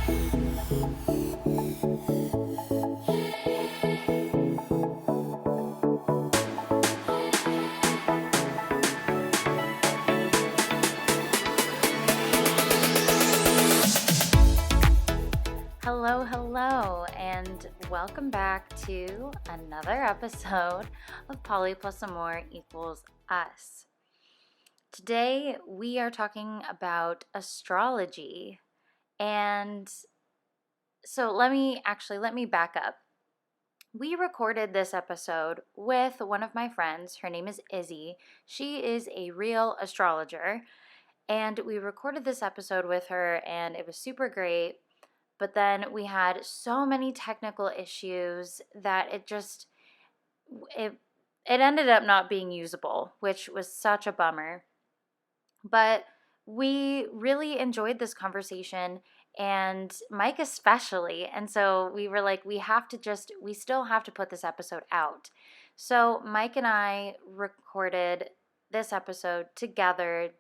Hello, and welcome back to another episode of Poly plus Amor equals us. Today we are talking about astrology, and so let me back up. We recorded this episode with one of my friends. Her name is Izzy. She is a real astrologer, and we recorded this episode with her, and it was super great. But then we had so many technical issues that it ended up not being usable, which was such a bummer. But we really enjoyed this conversation, and Mike especially. And so we were like, we still have to put this episode out. So Mike and I recorded this episode together,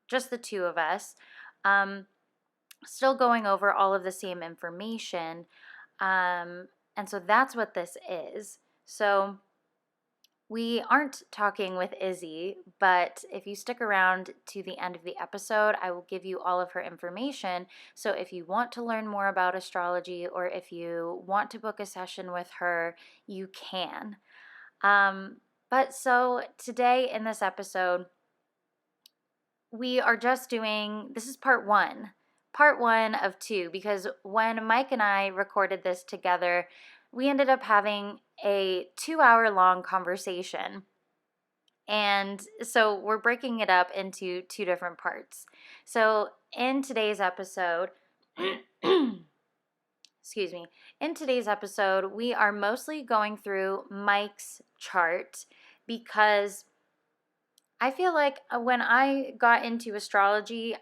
just the two of us. Still going over all of the same information. And so that's what this is. So we aren't talking with Izzy, but if you stick around to the end of the episode, I will give you all of her information. So if you want to learn more about astrology, or if you want to book a session with her, you can. But so today in this episode, we are just doing, this is part one of two, because when Mike and I recorded this together, we ended up having a 2-hour long conversation. And so we're breaking it up into two different parts. So in today's episode, we are mostly going through Mike's chart, because I feel like when I got into astrology,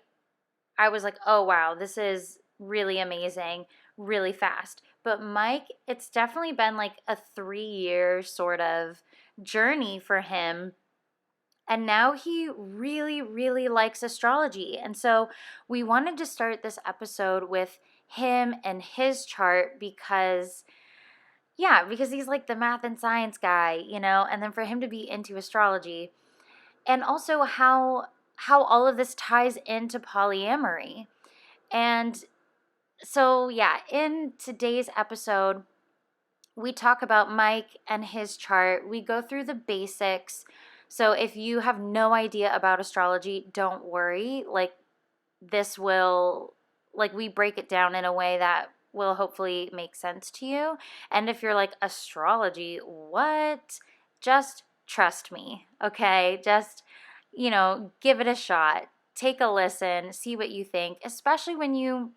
I was like, oh, wow, this is really amazing, really fast. But Mike, it's definitely been like a 3-year sort of journey for him. And now he really, really likes astrology. And so we wanted to start this episode with him and his chart because he's like the math and science guy, and then for him to be into astrology. And also how all of this ties into polyamory. And so, in today's episode, we talk about Mike and his chart. We go through the basics. So if you have no idea about astrology, don't worry. We break it down in a way that will hopefully make sense to you. And if you're like, astrology, what? Just trust me, okay? Just, give it a shot. Take a listen, see what you think, especially when you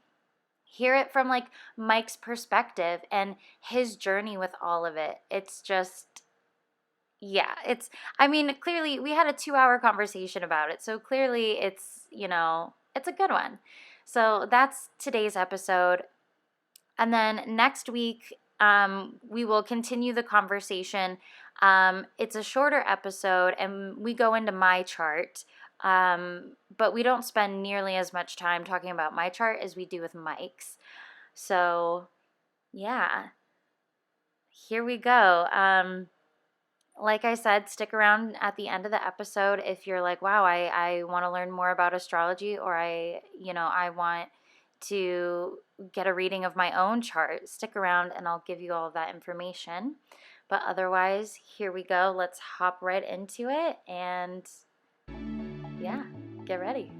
hear it from like Mike's perspective and his journey with all of it. It's just, clearly we had a 2-hour conversation about it. So clearly it's a good one. So that's today's episode. And then next week, we will continue the conversation. It's a shorter episode, and we go into my chart, but we don't spend nearly as much time talking about my chart as we do with Mike's. So, here we go. Like I said, stick around at the end of the episode if you're like, wow, I want to learn more about astrology, or I want to get a reading of my own chart. Stick around and I'll give you all of that information. But otherwise, here we go. Let's hop right into it and get ready.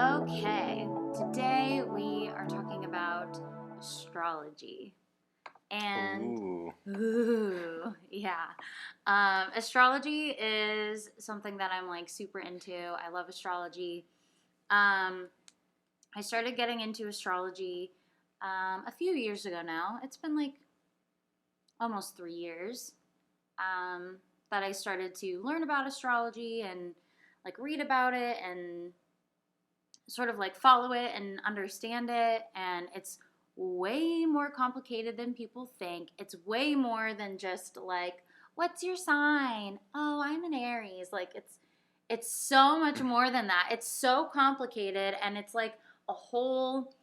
Okay, today we are talking about astrology. And astrology is something that I'm like super into. I love astrology. I started getting into astrology a few years ago now. It's been like almost 3 years that I started to learn about astrology and like read about it and sort of like follow it and understand it. And it's way more complicated than people think. It's way more than just like, what's your sign? Oh, I'm an Aries. Like It's so much more than that. It's so complicated, and it's like a whole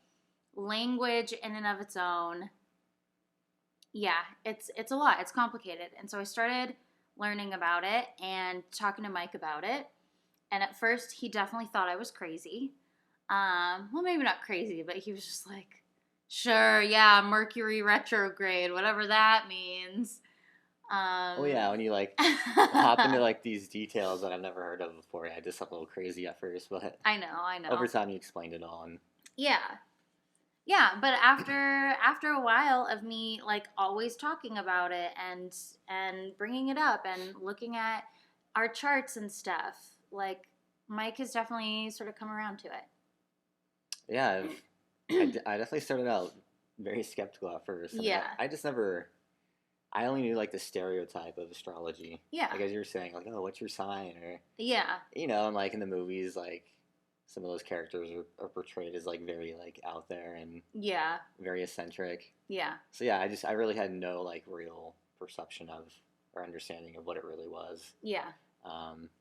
language in and of its own. Yeah, it's a lot. It's complicated. And so I started learning about it and talking to Mike about it. And at first, he definitely thought I was crazy. Well, maybe not crazy, but he was just like, sure, yeah, Mercury retrograde, whatever that means. Oh yeah, when you like hop into like these details that I've never heard of before, yeah, just a little crazy at first, but I know. over time you explained it all. And Yeah. Yeah, but after a while of me like always talking about it and bringing it up and looking at our charts and stuff, like Mike has definitely sort of come around to it. yeah, I definitely started out very skeptical at first. I mean, Yeah. I just never. I only knew like the stereotype of astrology. Yeah. Like as you were saying, like, oh, what's your sign? Or Yeah. and like in the movies, like some of those characters are portrayed as like very like out there and Yeah. very eccentric. Yeah. So yeah, I really had no like real perception of or understanding of what it really was. Yeah.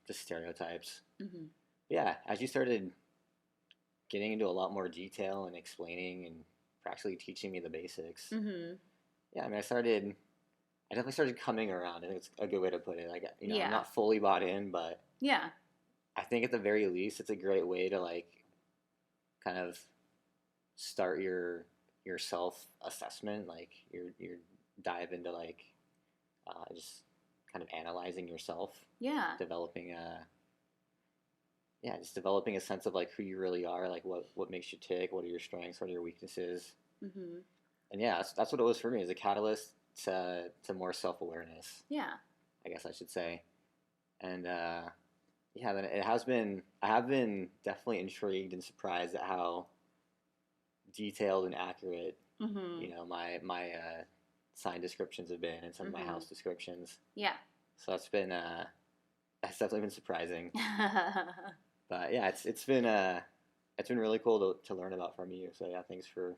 Just stereotypes. Mm-hmm. Yeah, as you started getting into a lot more detail and explaining and practically teaching me the basics. Mm-hmm. Yeah, I mean, I definitely started coming around. I think it's a good way to put it. Like, Yeah. I'm not fully bought in, but Yeah. I think at the very least, it's a great way to like kind of start your self assessment, like your dive into like just kind of analyzing yourself, Yeah. developing a just developing a sense of like who you really are, like what makes you tick, what are your strengths, what are your weaknesses, Mm-hmm. and yeah, that's what it was for me as a catalyst to more self awareness. Yeah. I guess I should say, and yeah, then it has been. I have been definitely intrigued and surprised at how detailed and accurate Mm-hmm. my sign descriptions have been and some of my Mm-hmm. house descriptions. Yeah. So that's definitely been surprising. But yeah, it's been really cool to learn about from you. So yeah, thanks for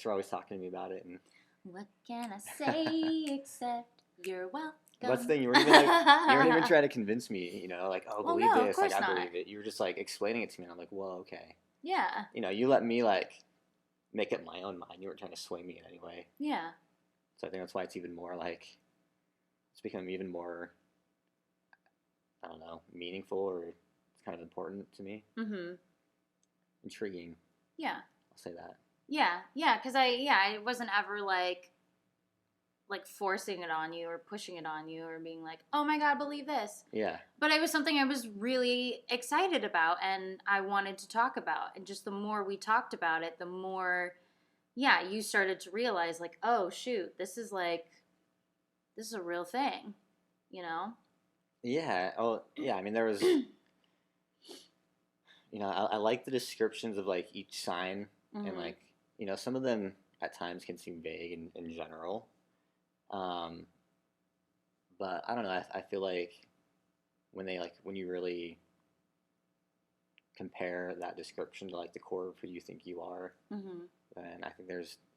always talking to me about it. And what can I say except you're welcome? that's the thing, you weren't even trying to convince me, like, oh, Well, believe no, of this, like course I not. believe it. You were just like explaining it to me, and I'm like, well, okay. Yeah. You let me like make up my own mind. You weren't trying to sway me in any way. Yeah. So I think that's why it's even more like it's become even more, I don't know, meaningful, or it's kind of important to me. Mm-hmm. Intriguing. Yeah. I'll say that. Yeah. Yeah. Because I wasn't ever like forcing it on you or pushing it on you or being like, oh my God, believe this. Yeah. But it was something I was really excited about and I wanted to talk about. And just the more we talked about it, the more, yeah, you started to realize like, oh shoot, this is a real thing, Yeah. Oh, yeah. I mean, there was, I like the descriptions of like each sign, Mm-hmm. and like, some of them at times can seem vague in general. But I don't know. I feel like when you really compare that description to like the core of who you think you are, Mm-hmm. then I think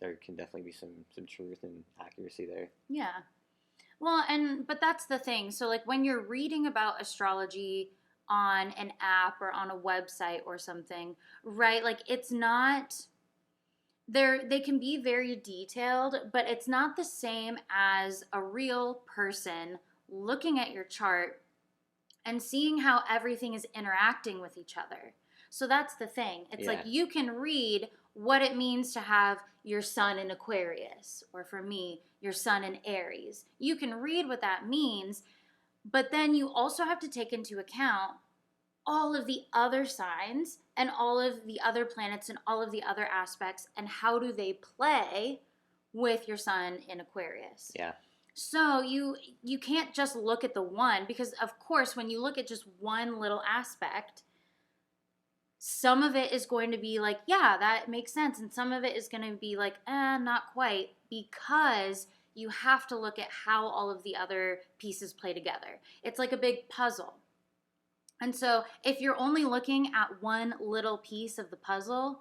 there can definitely be some truth and accuracy there. Yeah. Well, but that's the thing. So like when you're reading about astrology on an app or on a website or something, right? Like it's not they can be very detailed, but it's not the same as a real person looking at your chart and seeing how everything is interacting with each other. So that's the thing. It's like you can read what it means to have your sun in Aquarius, or for me, your sun in Aries. You can read what that means, but then you also have to take into account all of the other signs and all of the other planets and all of the other aspects and how do they play with your sun in Aquarius. Yeah. So you can't just look at the one, because of course when you look at just one little aspect, some of it is going to be like, yeah, that makes sense, and some of it is going to be like, not quite, because you have to look at how all of the other pieces play together. It's like a big puzzle. And so if you're only looking at one little piece of the puzzle,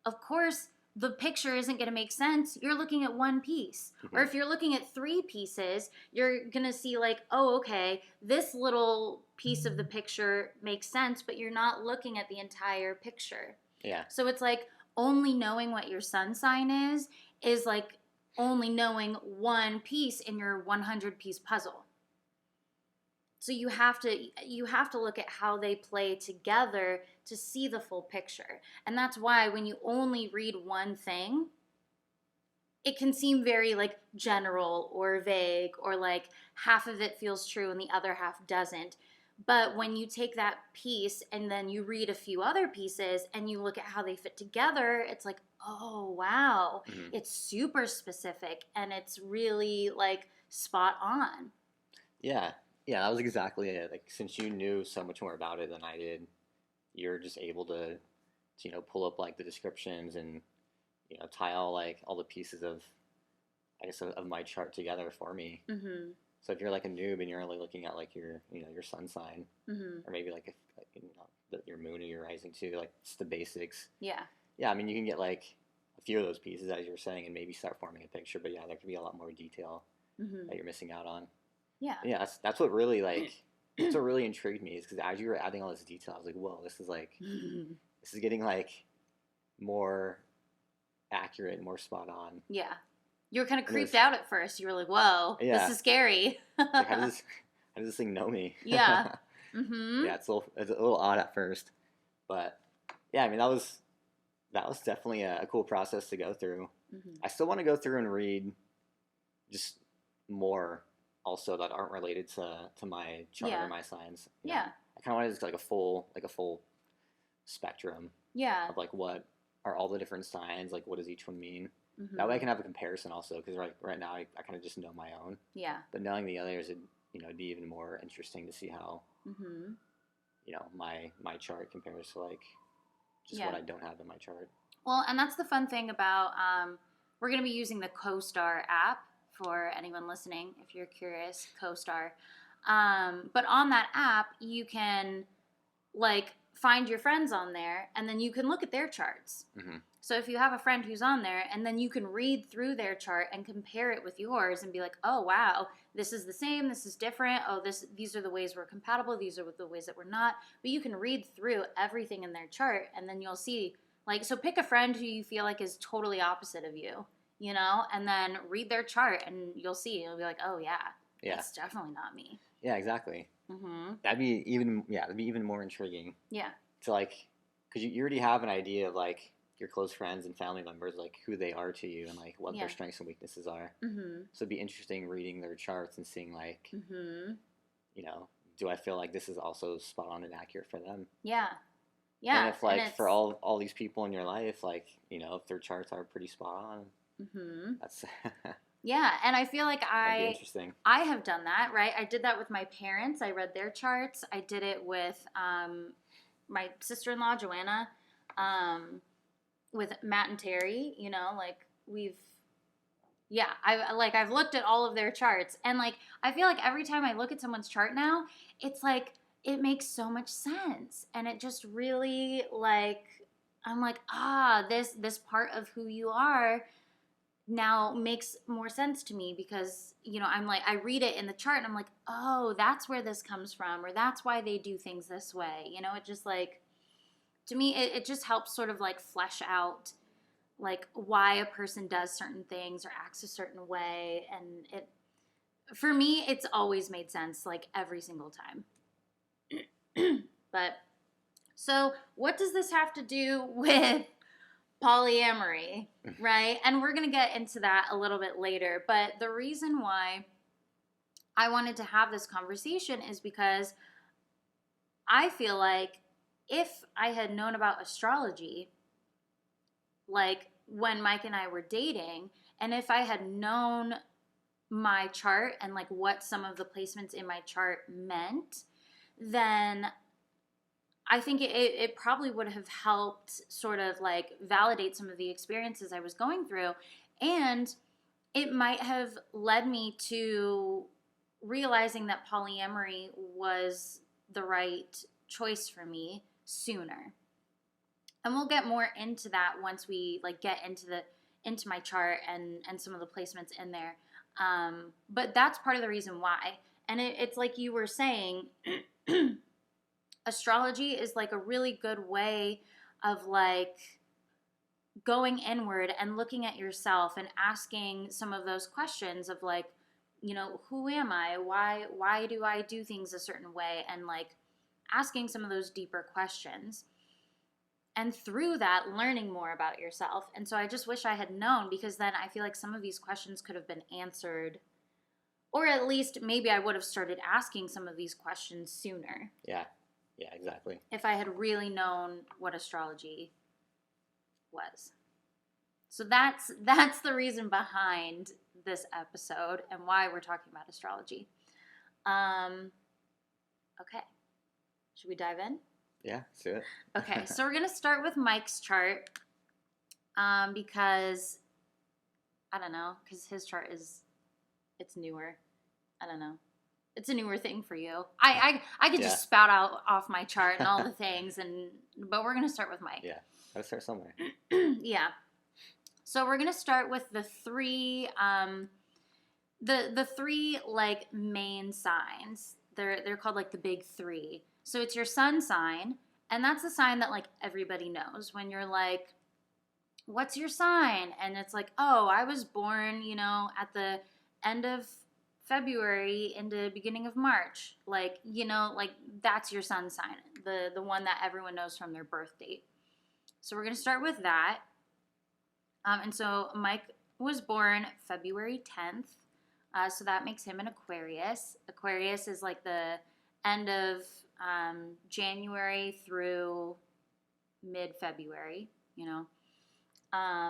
of course the picture isn't going to make sense. You're looking at one piece. Mm-hmm. Or if you're looking at three pieces, you're going to see like, oh, okay, this little piece of the picture makes sense, but you're not looking at the entire picture. Yeah. So it's like only knowing what your sun sign is like only knowing one piece in your 100-piece puzzle. So you have to look at how they play together to see the full picture. And that's why when you only read one thing, it can seem very like general or vague, or like half of it feels true and the other half doesn't. But when you take that piece and then you read a few other pieces and you look at how they fit together, it's like, oh wow, Mm-hmm. it's super specific and it's really like spot on. Yeah. Yeah, that was exactly it. Like, since you knew so much more about it than I did, you're just able to pull up like the descriptions and tie all the pieces of, I guess, of my chart together for me. Mm-hmm. So if you're like a noob and you're only looking at like your sun sign, Mm-hmm. or maybe like your moon or your rising too, like it's the basics. Yeah. Yeah, I mean, you can get like a few of those pieces as you were saying, and maybe start forming a picture. But yeah, there could be a lot more detail Mm-hmm. that you're missing out on. Yeah. And yeah, that's what really that's what really intrigued me, is because as you were adding all this detail, I was like, whoa, this is getting like more accurate, more spot on. Yeah. You were kind of And creeped out at first. You were like, whoa, Yeah. this is scary. Like, how does this thing know me? Yeah. Mm-hmm. Yeah, it's a little odd at first, but yeah, I mean, that was definitely a cool process to go through. Mm-hmm. I still want to go through and read just more also that aren't related to my chart Yeah. or my signs. Yeah. I kind of want to just like a full spectrum Yeah. of like what are all the different signs, like what does each one mean. Mm-hmm. That way I can have a comparison also, because right now I kind of just know my own. Yeah. But knowing the others, it'd be even more interesting to see how Mm-hmm. my chart compares to like just Yeah. what I don't have in my chart. Well, and that's the fun thing about, we're going to be using the CoStar app for anyone listening, if you're curious, CoStar. But on that app, you can like find your friends on there, and then you can look at their charts. Mm-hmm. So if you have a friend who's on there, and then you can read through their chart and compare it with yours and be like, oh, wow, this is the same, this is different. Oh, these are the ways we're compatible. These are the ways that we're not. But you can read through everything in their chart, and then you'll see, like, so pick a friend who you feel like is totally opposite of you, and then read their chart, and you'll see. You'll be like, oh, yeah, it's definitely not me. Yeah, exactly. Mm-hmm. That'd be even more intriguing. Yeah. To like, because you already have an idea of like your close friends and family members, like who they are to you and like what their strengths and weaknesses are. Mm-hmm. So it'd be interesting reading their charts and seeing like, Mm-hmm. Do I feel like this is also spot on and accurate for them? Yeah. Yeah. And if like for all these people in your life, like, if their charts are pretty spot on, Mm-hmm. that's Yeah, and I feel like that'd be interesting. I have done that, right? I did that with my parents. I read their charts. I did it with my sister-in-law, Joanna, with Matt and Terry, like I've looked at all of their charts, and like I feel like every time I look at someone's chart now, it's like it makes so much sense, and it just really like I'm like, this part of who you are now makes more sense to me, because I'm like, I read it in the chart and I'm like, oh, that's where this comes from, or that's why they do things this way. It just like, to me, it just helps sort of like flesh out like why a person does certain things or acts a certain way, and for me it's always made sense, like every single time. But so what does this have to do with polyamory, right? And we're going to get into that a little bit later. But the reason why I wanted to have this conversation is because I feel like if I had known about astrology, like when Mike and I were dating, and if I had known my chart and like what some of the placements in my chart meant, then I think it probably would have helped sort of like validate some of the experiences I was going through. And it might have led me to realizing that polyamory was the right choice for me sooner. And we'll get more into that once we like get into my chart and some of the placements in there. But that's part of the reason why. And it's like you were saying, astrology is like a really good way of like going inward and looking at yourself and asking some of those questions of like, you know, who am I? Why do I do things a certain way? And like asking some of those deeper questions. And through that, learning more about yourself. And so I just wish I had known, because then I feel like some of these questions could have been answered, or at least maybe I would have started asking some of these questions sooner. Yeah, exactly. If I had really known what astrology was. So that's the reason behind this episode and why we're talking about astrology. Okay. Should we dive in? Yeah, let's do it. Okay, so we're going to start with Mike's chart because, I don't know, because his chart it's newer. I don't know. It's a newer thing for you. I could just spout out off my chart and all the things, but we're going to start with Mike. Yeah, gotta start somewhere. Yeah. So we're going to start with the three, the three like main signs. They're called like the big three. So it's your sun sign, and that's the sign that like everybody knows when you're like, what's your sign? And it's like, oh, I was born, you know, at the end of February into beginning of March. Like, you know, like that's your sun sign, the one that everyone knows from their birth date. So we're going to start with that. And so Mike was born February 10th. So that makes him an Aquarius. Aquarius is like the end of January through mid-February, you know.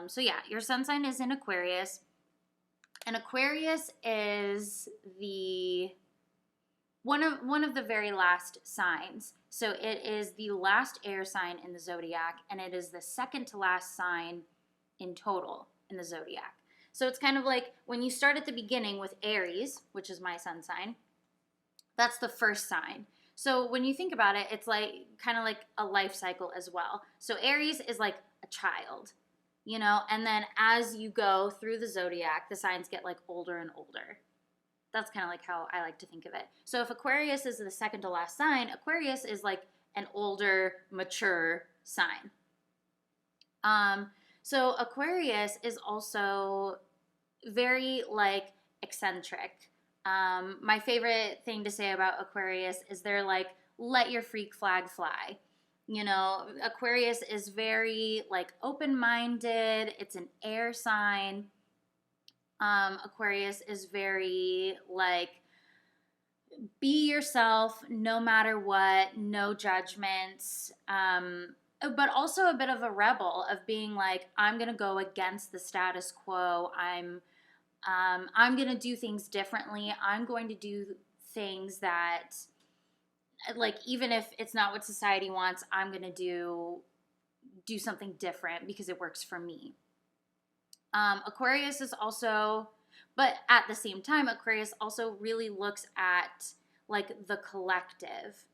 So yeah, your sun sign is in Aquarius. And Aquarius is one of the very last signs. So it is the last air sign in the zodiac, and it is the second to last sign in total in the zodiac. So it's kind of like when you start at the beginning with Aries, which is my sun sign, that's the first sign. So when you think about it, it's like kind of like a life cycle as well. So Aries is like a child, you know, and then as you go through the zodiac, the signs get like older and older. That's kind of like how I like to think of it. So if Aquarius is the second to last sign, Aquarius is like an older, mature sign. So Aquarius is also very like eccentric. My favorite thing to say about Aquarius is they're like, let your freak flag fly. You know, Aquarius is very like open-minded. It's an air sign. Aquarius is very like, be yourself no matter what, no judgments. But also a bit of a rebel of being like, I'm going to go against the status quo. I'm going to do things differently. I'm going to do things that, like, even if it's not what society wants, I'm going to do something different because it works for me. Aquarius is also, but at the same time, Aquarius also really looks at, like, the collective.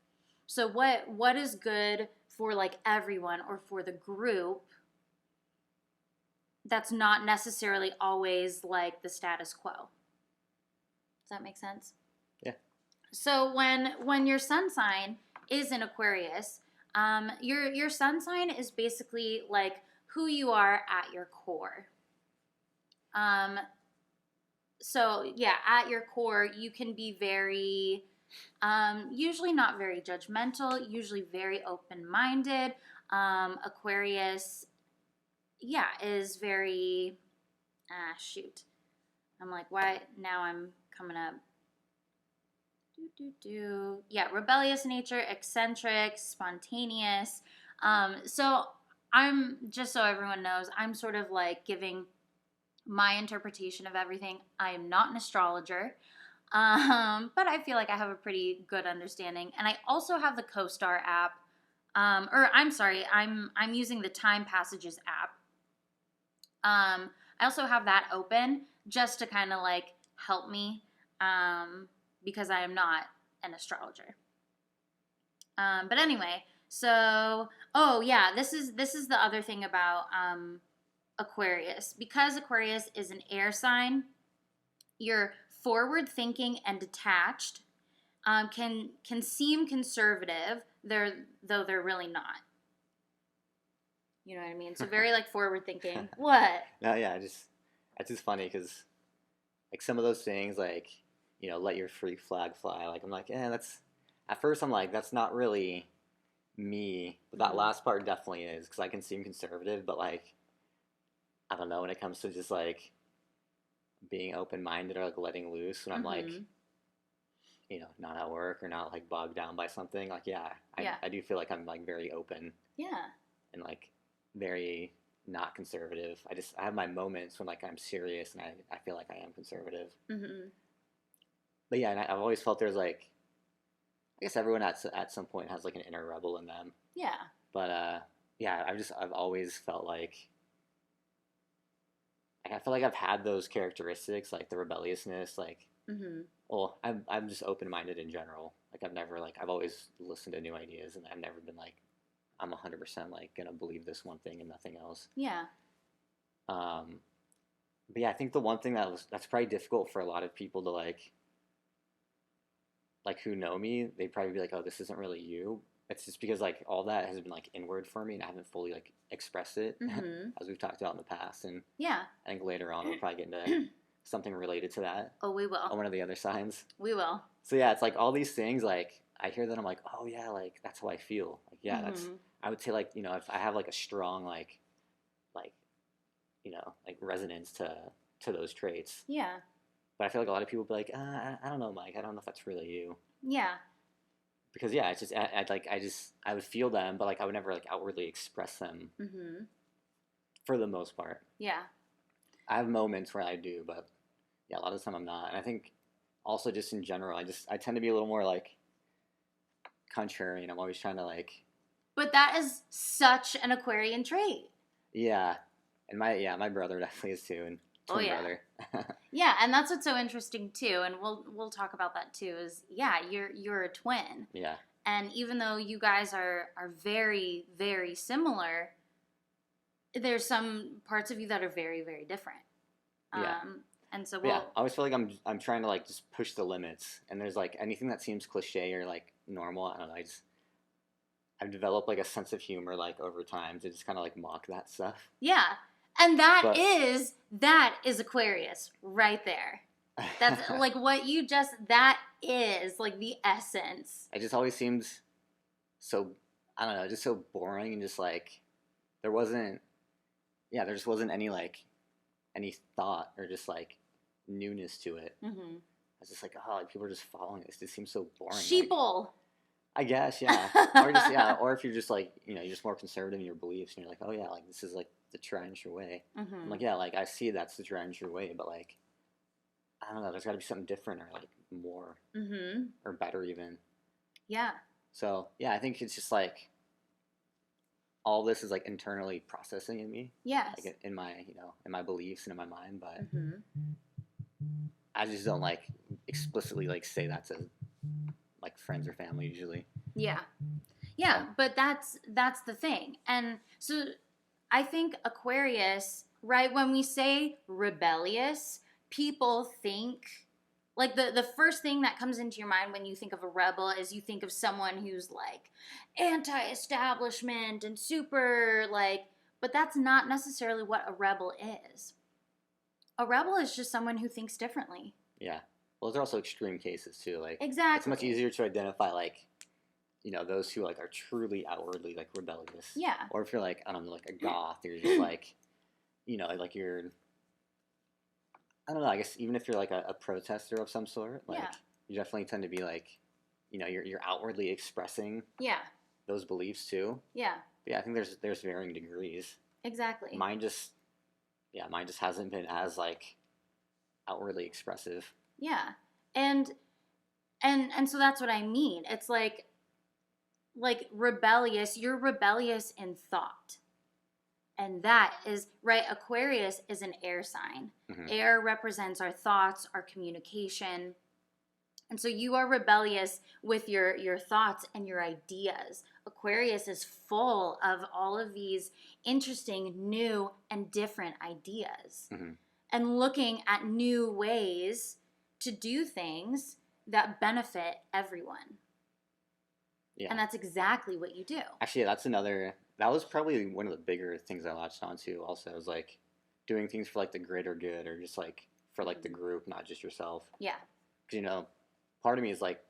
So what is good for, like, everyone or for the group that's not necessarily always like the status quo. Does that make sense? Yeah. So when your sun sign is in Aquarius, your sun sign is basically like who you are at your core. So yeah, at your core, you can be very, usually not very judgmental, usually very open-minded. Aquarius, yeah, is very, shoot. I'm like, why? Now I'm coming up. Yeah, rebellious nature, eccentric, spontaneous. So I'm, just so everyone knows, I'm sort of like giving my interpretation of everything. I am not an astrologer, but I feel like I have a pretty good understanding. And I also have the CoStar app, or I'm sorry, I'm using the Time Passages app. I also have that open just to kind of like help me, because I am not an astrologer. But anyway, So, oh yeah, this is the other thing about Aquarius. Because Aquarius is an air sign, you're forward thinking and detached. Can seem conservative, though they're really not. You know what I mean? So very like forward thinking. What? No, yeah, it's just funny because like some of those things, like let your freak flag fly. Like I'm like, that's. At first, I'm like, that's not really me, but that last part definitely is because I can seem conservative, but like I don't know when it comes to just like being open minded or like letting loose when I'm like not at work or not like bogged down by something. Like I do feel like I'm like very open. Yeah. And like very not conservative. I have my moments when like I'm serious and I feel like I am conservative. But yeah, and I've always felt there's like I guess everyone at some point has like an inner rebel in them. Yeah. But yeah, I've always felt like I feel like I've had those characteristics, like the rebelliousness, like well, I'm just open minded in general. Like I've always listened to new ideas, and I've never been like I'm 100% like gonna believe this one thing and nothing else. Yeah. But yeah, I think the one thing that's probably difficult for a lot of people to like who know me, they'd probably be like, oh, this isn't really you. It's just because like all that has been like inward for me, and I haven't fully like expressed it as we've talked about in the past. And yeah, I think later on we'll probably get into something related to that. Oh, we will. On one of the other signs. We will. So yeah, it's like all these things. Like I hear that, I'm like, oh yeah, like that's how I feel. Like yeah, that's. I would say like if I have like a strong like like resonance to those traits. Yeah. But I feel like a lot of people be like, I don't know, Mike. I don't know if that's really you. Yeah. Because yeah, it's just I would feel them, but like I would never like outwardly express them. For the most part. Yeah. I have moments where I do, but yeah, a lot of the time I'm not. And I think also just in general, I tend to be a little more like contrarian. I'm always trying to like. But that is such an Aquarian trait. Yeah, and my brother definitely is too, and twin brother. Yeah, and that's what's so interesting too, and we'll talk about that too. Is you're a twin. Yeah. And even though you guys are very, very similar, there's some parts of you that are very, very different. Yeah. And so I always feel like I'm trying to like just push the limits, and there's like anything that seems cliche or like normal. I don't know. I've developed like a sense of humor like over time to just kind of like mock that stuff. Yeah. And that is Aquarius right there. That's like what you that is like the essence. It just always seems so, I don't know, just so boring and just like there just wasn't any like any thought or just like newness to it. I was just like, oh, like people are just following this. This seems so boring. Sheeple. Like, I guess, yeah. Or if you're just like, you're just more conservative in your beliefs and you're like, oh yeah, like this is like the tried and true way. I'm like, yeah, like I see that's the tried and true way, but like, I don't know, there's got to be something different or like more or better even. Yeah. So yeah, I think it's just like all this is like internally processing in me. Yes. Like in my in my beliefs and in my mind, but I just don't like explicitly like say that to like friends or family usually. Yeah. Yeah, but that's the thing. And so I think Aquarius, right, when we say rebellious, people think like the first thing that comes into your mind when you think of a rebel is you think of someone who's like anti-establishment and super like, but that's not necessarily what a rebel is. A rebel is just someone who thinks differently. Yeah. Well, those are also extreme cases too. Like exactly. It's much easier to identify like those who like are truly outwardly like rebellious. Yeah. Or if you're like, I don't know, like a goth, you're just like like you're, I don't know, I guess even if you're like a protester of some sort, like you definitely tend to be like, you're outwardly expressing those beliefs too. Yeah. But yeah, I think there's varying degrees. Exactly. Mine just hasn't been as like outwardly expressive. Yeah. And so that's what I mean. It's like rebellious, you're rebellious in thought. And that is, right, Aquarius is an air sign. Air represents our thoughts, our communication. And so you are rebellious with your thoughts and your ideas. Aquarius is full of all of these interesting, new, and different ideas. Mm-hmm. And looking at new ways to do things that benefit everyone. Yeah. And that's exactly what you do. Actually, that was probably one of the bigger things I latched onto also, was like doing things for like the greater good, or just like for like the group, not just yourself. Yeah. Because, you know, part of me is like,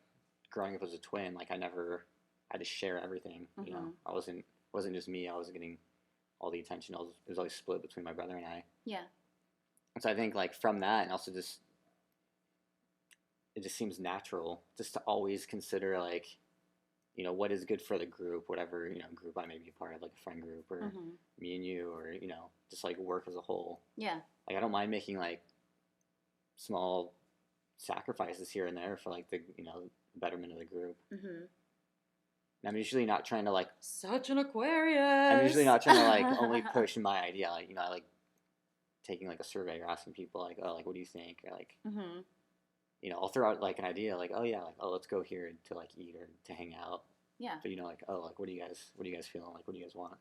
growing up as a twin, like I never had to share everything. You know, I wasn't just me. I was getting all the attention. It was always split between my brother and I. Yeah. And so I think like from that, and also just it just seems natural just to always consider like, you know, what is good for the group, whatever, you know, group I may be a part of, like a friend group, or me and you, or, you know, just like work as a whole. Yeah. Like I don't mind making like small sacrifices here and there for like the, you know, betterment of the group. And I'm usually not trying to like, such an Aquarius. I'm usually not trying to like only push my idea. Like, you know, I like taking like a survey or asking people like, oh, like, what do you think? Or like, you know, I'll throw out like an idea, like, oh yeah, like, oh, let's go here to like eat or to hang out. Yeah. But, you know, like, oh, like, what do you guys feeling? Like, what do you guys want?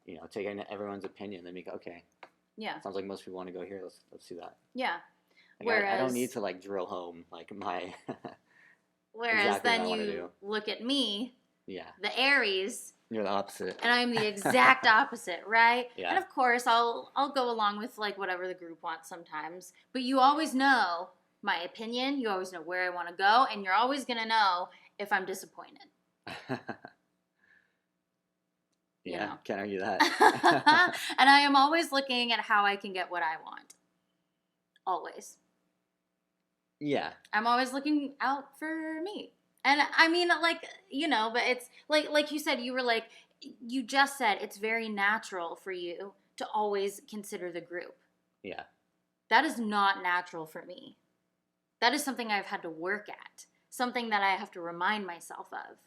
You know, take everyone's opinion, then make, okay. Yeah. Sounds like most people want to go here. Let's do that. Yeah. Like, whereas I don't need to like drill home like my. Whereas exactly then you look at me. Yeah. The Aries. You're the opposite. And I'm the exact opposite, right? Yeah. And of course, I'll go along with like whatever the group wants sometimes. But you always know my opinion. You always know where I want to go, and you're always gonna know if I'm disappointed. Yeah, you know? Can't argue that. And I am always looking at how I can get what I want. Always. Yeah. I'm always looking out for me. And I mean, like, you know, but it's like you said, you just said it's very natural for you to always consider the group. Yeah. That is not natural for me. That is something I've had to work at. Something that I have to remind myself of.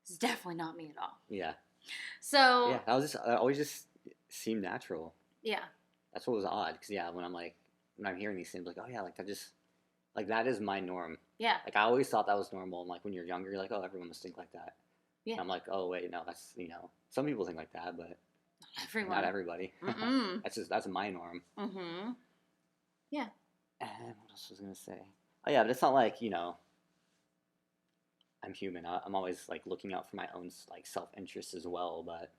It's definitely not me at all. Yeah. So. Yeah, I always just seemed natural. Yeah. That's what was odd, because when I'm hearing these things, like, oh yeah, like that is my norm. Yeah. Like I always thought that was normal. And like when you're younger, you're like, oh, everyone must think like that. Yeah. And I'm like, oh wait, no, that's, you know, some people think like that, but everyone. not everybody. That's my norm. Yeah. And what else was I gonna say? Oh yeah, but it's not like, you know, I'm human. I'm always like looking out for my own like self-interest as well. But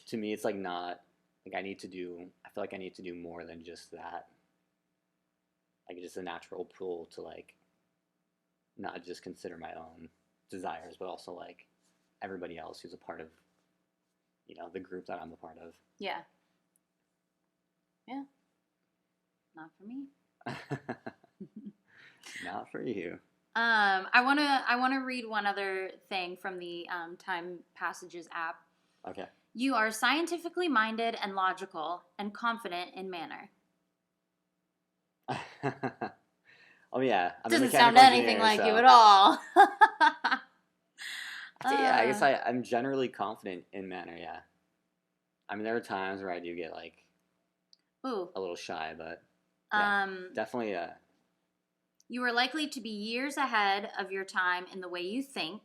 to me, it's like not like I feel like I need to do more than just that. Like it's just a natural pull to like not just consider my own desires, but also like everybody else who's a part of, you know, the group that I'm a part of. Yeah. Yeah. Not for me. Not for you. I wanna read one other thing from the Time Passages app. Okay. You are scientifically minded and logical and confident in manner. Oh yeah. Doesn't sound anything like you at all. Yeah, I guess I'm generally confident in manner. Yeah. I mean, there are times where I do get like a little shy, but yeah, definitely. You are likely to be years ahead of your time in the way you think.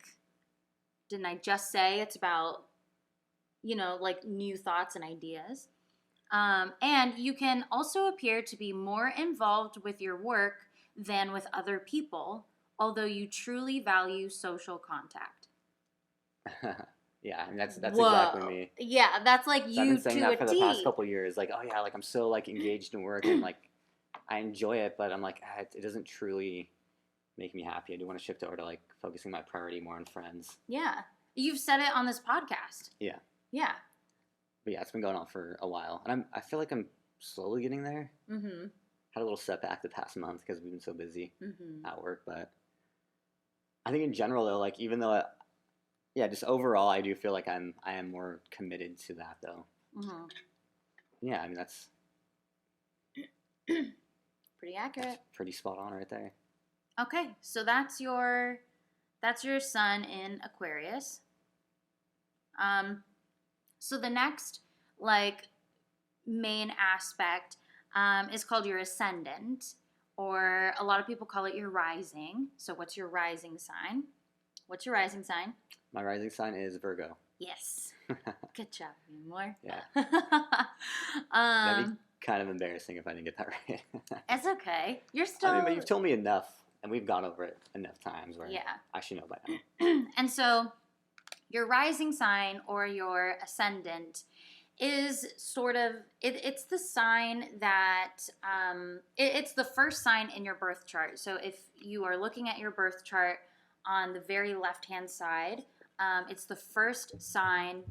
Didn't I just say it's about, you know, like new thoughts and ideas? And you can also appear to be more involved with your work than with other people, although you truly value social contact. Yeah, and that's exactly me. Yeah, that's like you to a T. I've been saying that for the past couple of years. Like, oh yeah, like I'm so like engaged in work and like I enjoy it, but I'm like, it doesn't truly make me happy. I do want to shift over to like focusing my priority more on friends. Yeah, you've said it on this podcast. Yeah. Yeah. But yeah, it's been going on for a while, and I feel like I'm slowly getting there. Had a little setback the past month because we've been so busy at work, but I think in general though, like even though, just overall, I do feel like I am more committed to that though. Yeah, I mean that's pretty accurate. That's pretty spot on right there. Okay, so that's your sun in Aquarius. So the next like main aspect is called your Ascendant, or a lot of people call it your rising. So what's your rising sign? What's your rising sign? My rising sign is Virgo. Yes. Good job, more. Yeah. That'd be kind of embarrassing if I didn't get that right. It's okay. You're still... I mean, but you've told me enough, and we've gone over it enough times where yeah. I should know by now. And so your rising sign or your ascendant is sort of, it's the sign that, it's the first sign in your birth chart. So if you are looking at your birth chart on the very left-hand side, it's the first sign.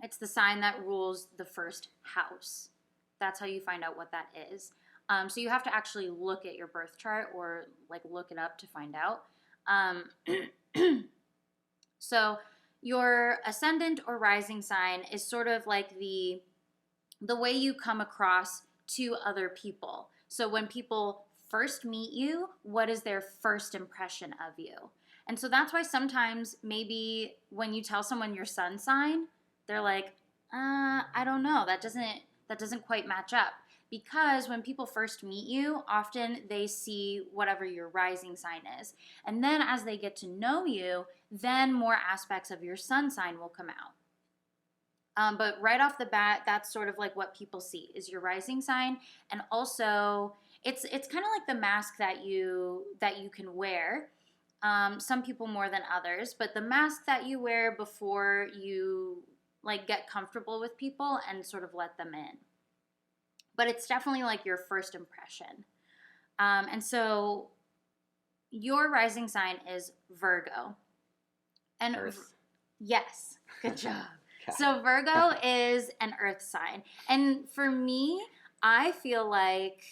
It's the sign that rules the first house. That's how you find out what that is. So you have to actually look at your birth chart or like look it up to find out. So your ascendant or rising sign is sort of like the way you come across to other people. So when people first meet you, what is their first impression of you? And so that's why sometimes maybe when you tell someone your sun sign, they're like, I don't know, that doesn't quite match up. Because when people first meet you, often they see whatever your rising sign is. And then as they get to know you, then more aspects of your sun sign will come out. But right off the bat, that's sort of like what people see is your rising sign. And also, it's kind of like the mask that you can wear. Some people more than others, but the mask that you wear before you like get comfortable with people and sort of let them in. But it's definitely like your first impression. And so your rising sign is Virgo. And Earth. Yes, good job. So Virgo is an earth sign. And for me, I feel like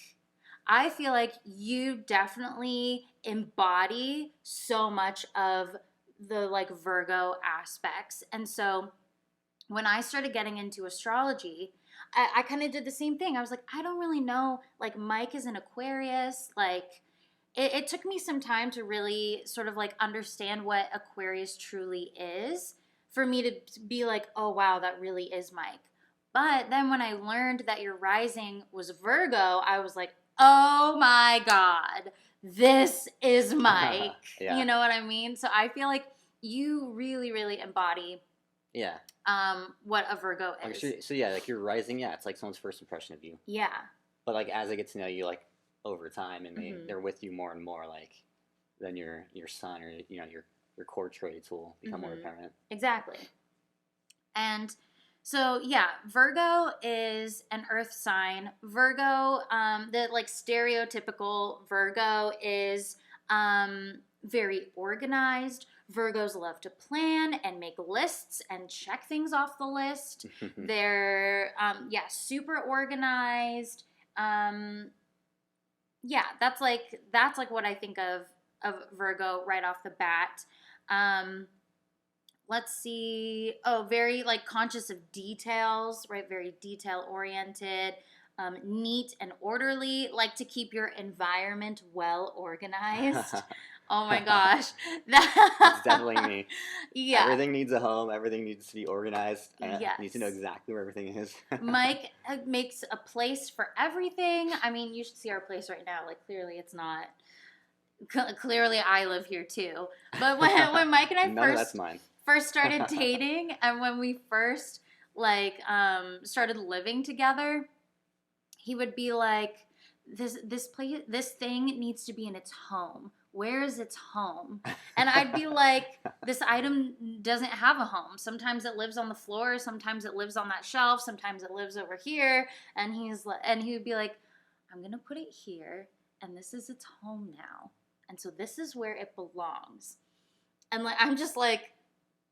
you definitely embody so much of the like Virgo aspects. And so when I started getting into astrology, I kind of did the same thing. I was like, I don't really know. Like Mike is an Aquarius. Like it took me some time to really sort of like understand what Aquarius truly is for me to be like, oh wow, that really is Mike. But then when I learned that your rising was Virgo, I was like, oh my God, this is Mike. Yeah. You know what I mean? So I feel like you really, really embody what a Virgo is. Like, so yeah, like your rising, yeah, it's like someone's first impression of you. Yeah. But like as they get to know you, like over time, and they're with you more and more, like then your sun or your core traits will become more apparent. Exactly. And so yeah, Virgo is an earth sign. Virgo, the like stereotypical Virgo is very organized. Virgos love to plan and make lists and check things off the list. They're super organized. That's like what I think of Virgo right off the bat. Let's see. Oh, very like conscious of details, right? Very detail oriented, neat and orderly. Like to keep your environment well organized. Oh my gosh. That's definitely me. Yeah. Everything needs a home. Everything needs to be organized. Yes. Need to know exactly where everything is. Mike makes a place for everything. I mean, you should see our place right now. Like, clearly it's not. Clearly I live here too. But when Mike and I first started dating and when we first like started living together, he would be like, this thing needs to be in its home. Where is its home? And I'd be like, this item doesn't have a home. Sometimes it lives on the floor. Sometimes it lives on that shelf. Sometimes it lives over here. And he would be like, I'm going to put it here. And this is its home now. And so this is where it belongs. And like, I'm just like,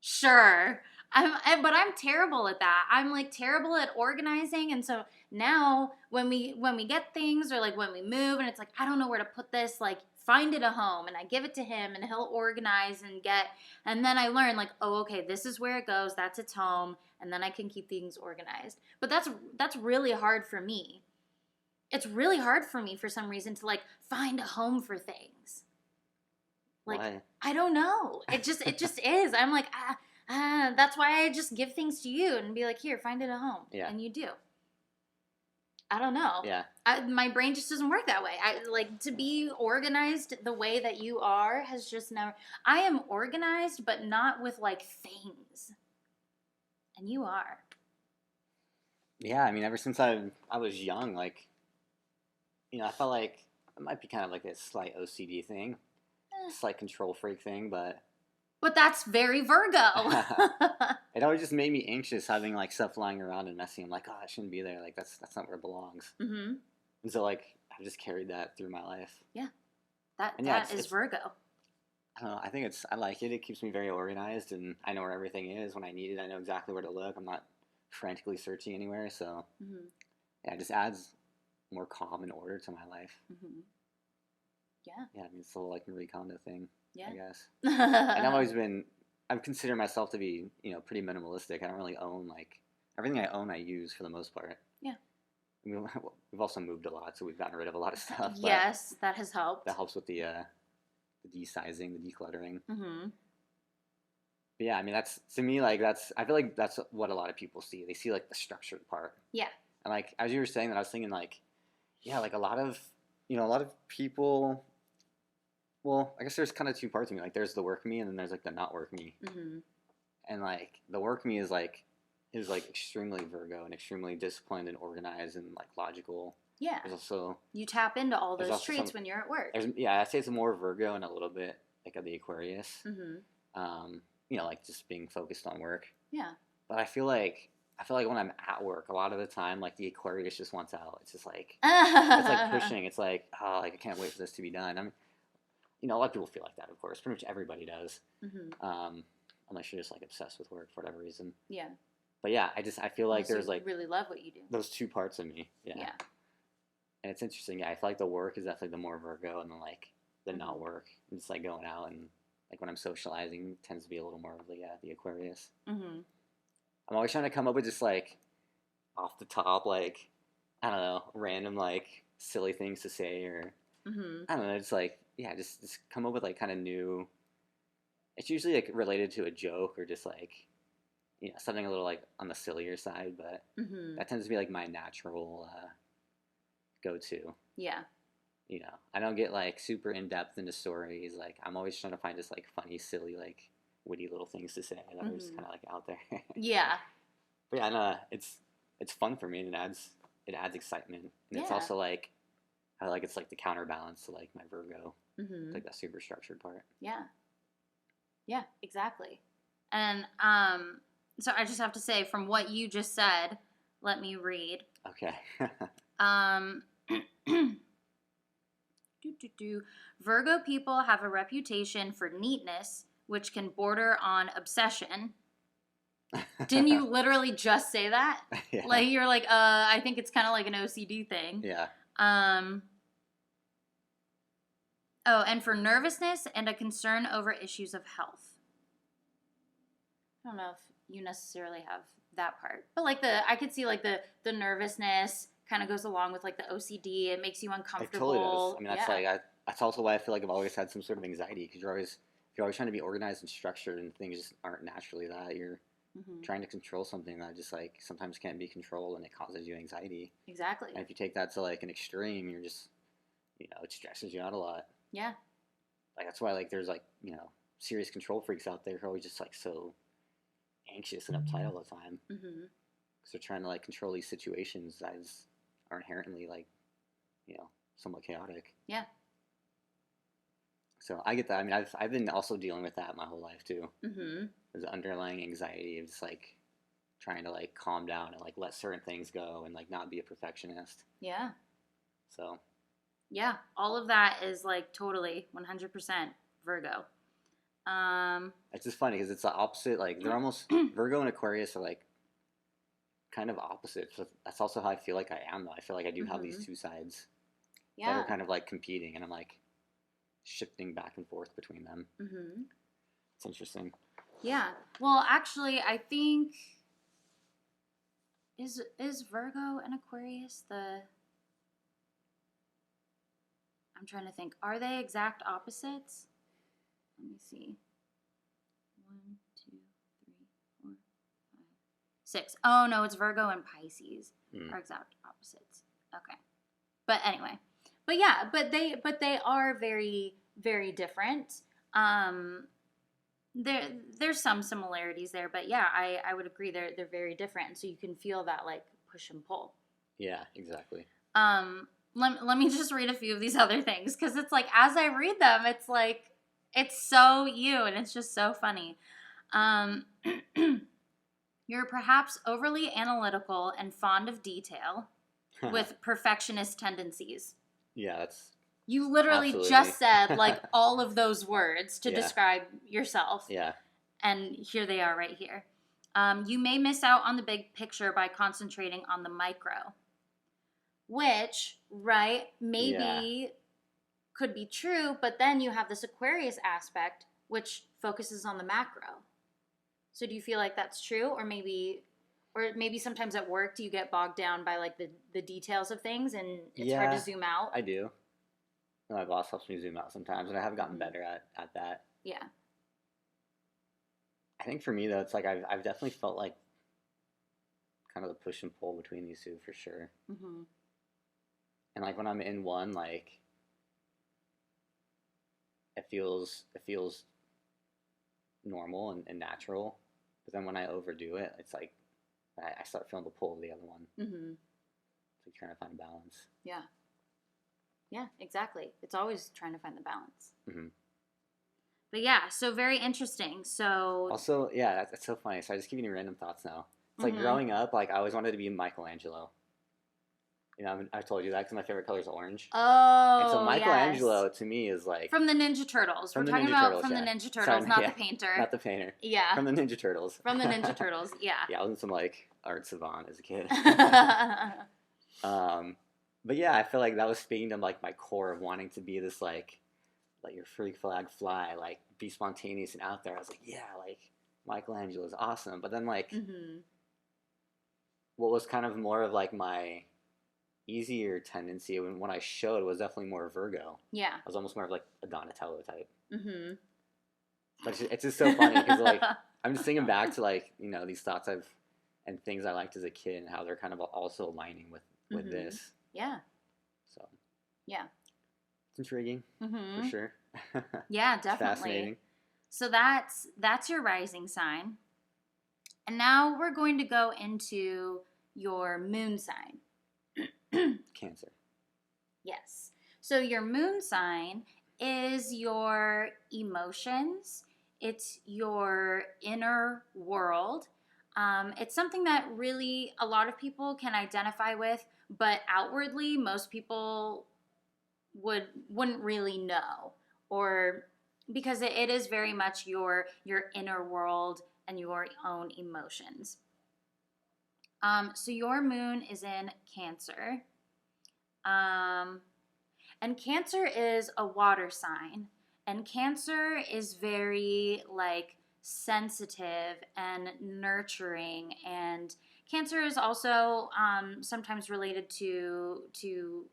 sure. But I'm terrible at that. I'm like terrible at organizing. And so now when we get things or like when we move and it's like, I don't know where to put this, like find it a home, and I give it to him and he'll organize and then I learn like, oh, okay, this is where it goes. That's its home. And then I can keep things organized. But that's really hard for me. It's really hard for me for some reason to like find a home for things. Like, why? I don't know. It just is. I'm like, that's why I just give things to you and be like, here, find it a home. Yeah. And you do. I don't know. Yeah. My brain just doesn't work that way. I like to be organized the way that you are has just never. I am organized, but not with like things. And you are. Yeah, I mean, ever since I was young, like, I felt like it might be kind of like a slight OCD thing, slight control freak thing, but But that's very Virgo. it always just made me anxious having like stuff lying around and messy. I'm like, oh, it shouldn't be there. Like that's not where it belongs. Mm-hmm. And so like I've just carried that through my life. Yeah, that is it's Virgo. I don't know. I think I like it. It keeps me very organized, and I know where everything is when I need it. I know exactly where to look. I'm not frantically searching anywhere. So Mm-hmm. yeah, it just adds more calm and order to my life. Mm-hmm. Yeah. Yeah, I mean it's a little like Marie Kondo thing. Yeah. I guess. And I've considered myself to be, pretty minimalistic. I don't really own like everything I own. I use for the most part. Yeah. I mean, we've also moved a lot, so we've gotten rid of a lot of stuff. Yes, that has helped. That helps with the desizing, the decluttering. Mm-hmm. But yeah, I mean, that's to me like I feel like that's what a lot of people see. They see like the structured part. Yeah. And like as you were saying that, I was thinking like, yeah, like a lot of people. Well, I guess there's kind of two parts of me. Like there's the work me, and then there's like the not work me. Mm-hmm. And like the work me is like extremely Virgo and extremely disciplined and organized and like logical. Yeah. There's also you tap into all those traits when you're at work. I'd say it's more Virgo and a little bit like of the Aquarius. Mm-hmm. Like just being focused on work. Yeah. But I feel like when I'm at work, a lot of the time, like the Aquarius just wants out. It's just like it's like pushing. It's like, oh, like I can't wait for this to be done. I mean, a lot of people feel like that, of course. Pretty much everybody does. Mm-hmm. Unless you're just like obsessed with work for whatever reason. Yeah. But yeah, I feel like there's like really love what you do. those two parts of me. Yeah. Yeah. And it's interesting. Yeah, I feel like the work is definitely the more Virgo, and then like the not work, and just like going out and like when I'm socializing tends to be a little more of the Aquarius. Mm-hmm. I'm always trying to come up with just like off the top, like I don't know, random like silly things to say, or Mm-hmm. I don't know, it's like just come up with like kind of new. It's usually like related to a joke or just like something a little like on the sillier side, but Mm-hmm. that tends to be like my natural go-to. Yeah. I don't get like super in depth into stories. Like I'm always trying to find just like funny, silly, like witty little things to say that are just kind of like out there. Yeah. But yeah, no, it's fun for me, and it adds excitement, and it's also like I like it's like the counterbalance to like my Virgo, like that super structured part. Yeah. Yeah, exactly. And so I just have to say, from what you just said, let me read. Okay. Virgo people have a reputation for neatness, which can border on obsession. Didn't you literally just say that? Yeah. Like you're like, I think it's kind of like an OCD thing. Yeah. Oh, and for nervousness and a concern over issues of health. I don't know if you necessarily have that part, but like I could see like the nervousness kind of goes along with like the OCD. It makes you uncomfortable. It totally does. I mean, that's like that's also why I feel like I've always had some sort of anxiety, because you're always trying to be organized and structured, and things just aren't naturally that. You're trying to control something that just like sometimes can't be controlled, and it causes you anxiety. Exactly. And if you take that to like an extreme, you're just it stresses you out a lot. Yeah. Like that's why like there's like serious control freaks out there who are always just like so anxious and uptight all the time, because they're trying to like control these situations that are inherently like somewhat chaotic. Yeah. So I get that. I mean, I've been also dealing with that my whole life too. Mm-hmm. There's underlying anxiety of just like trying to like calm down and like let certain things go and like not be a perfectionist. Yeah. So. Yeah, all of that is like totally 100% Virgo. It's just funny because it's the opposite. Like they're almost Virgo and Aquarius are like kind of opposite. So that's also how I feel like I am, though. I feel like I do have these two sides that are kind of like competing, and I'm like shifting back and forth between them. Mm-hmm. It's interesting. Yeah. Well, actually, I think is Virgo and Aquarius I'm trying to think. Are they exact opposites? Let me see. 1, 2, 3, 4, 5, 6. Oh no, it's Virgo and Pisces are exact opposites. Okay. But anyway. But yeah, but they are very, very different. Um there's some similarities there, but yeah, I would agree they're very different. And so you can feel that like push and pull. Yeah, exactly. Let me just read a few of these other things because it's like as I read them, it's like it's so you and it's just so funny. Um, you're perhaps overly analytical and fond of detail with perfectionist tendencies. Yeah, that's You literally absolutely. just said like all of those words to Yeah. describe yourself. Yeah. And here they are right here. You may miss out on the big picture by concentrating on the micro, which, right, Yeah. maybe could be true, but then you have this Aquarius aspect, which focuses on the macro. So do you feel like that's true? Or maybe sometimes at work, do you get bogged down by like the details of things and it's hard to Yeah, zoom out? I do. My boss helps me zoom out sometimes, and I have gotten better at that. Yeah. I think for me though, it's like I've definitely felt like kind of the push and pull between these two for sure. Mm-hmm. And like when I'm in one, like it feels normal and natural. But then when I overdo it, it's like I start feeling the pull of the other one. Mm-hmm. It's like trying to find a balance. Yeah. Yeah, exactly. It's always trying to find the balance. Mm-hmm. But yeah, so very interesting. So Also, yeah, that's so funny. So I just giving you random thoughts now. It's like mm-hmm. growing up, like I always wanted to be Michelangelo. You know, I've told you that because my favorite color is orange. Oh, And so Michelangelo yes. to me is like From the Ninja Turtles. from We're the talking Ninja about Turtles. from the Yeah, Ninja Turtles, sorry, not yeah, the painter. not the painter. Yeah. From the Ninja Turtles. From the Ninja Turtles. Yeah. Yeah, I wasn't some like art savant as a kid. um, but yeah, I feel like that was speaking to like my core of wanting to be this like let your freak flag fly, like be spontaneous and out there. I was like, yeah, like Michelangelo is awesome. But then like mm-hmm. what was kind of more of like my easier tendency when I showed was definitely more Virgo. Yeah. I was almost more of like a Donatello type. Mm-hmm. But it's just so funny because like I'm just thinking back to like these thoughts I've and things I liked as a kid and how they're kind of also aligning with mm-hmm. this. Yeah. So yeah, it's intriguing mm-hmm. for sure. Yeah, definitely. Fascinating. So that's your rising sign, and now we're going to go into your moon sign. Cancer. Yes. So your moon sign is your emotions. It's your inner world. It's something that really a lot of people can identify with, but outwardly most people wouldn't really know, or because it is very much your inner world and your own emotions. So your moon is in Cancer. Um, and Cancer is a water sign. And Cancer is very like sensitive and nurturing. And Cancer is also sometimes related to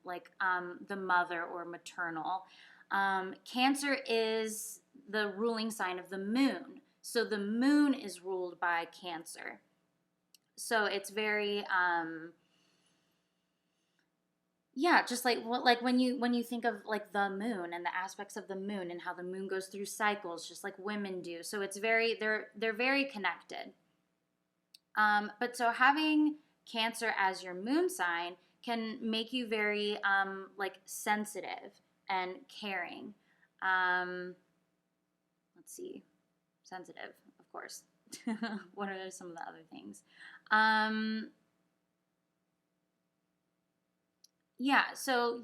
like the mother or maternal. Cancer is the ruling sign of the moon. So the moon is ruled by Cancer. So it's very yeah, just like when you think of like the moon and the aspects of the moon and how the moon goes through cycles, just like women do. So it's very they're very connected. But so having Cancer as your moon sign can make you very like sensitive and caring. Let's see, sensitive, of course. What are some of the other things? Yeah, so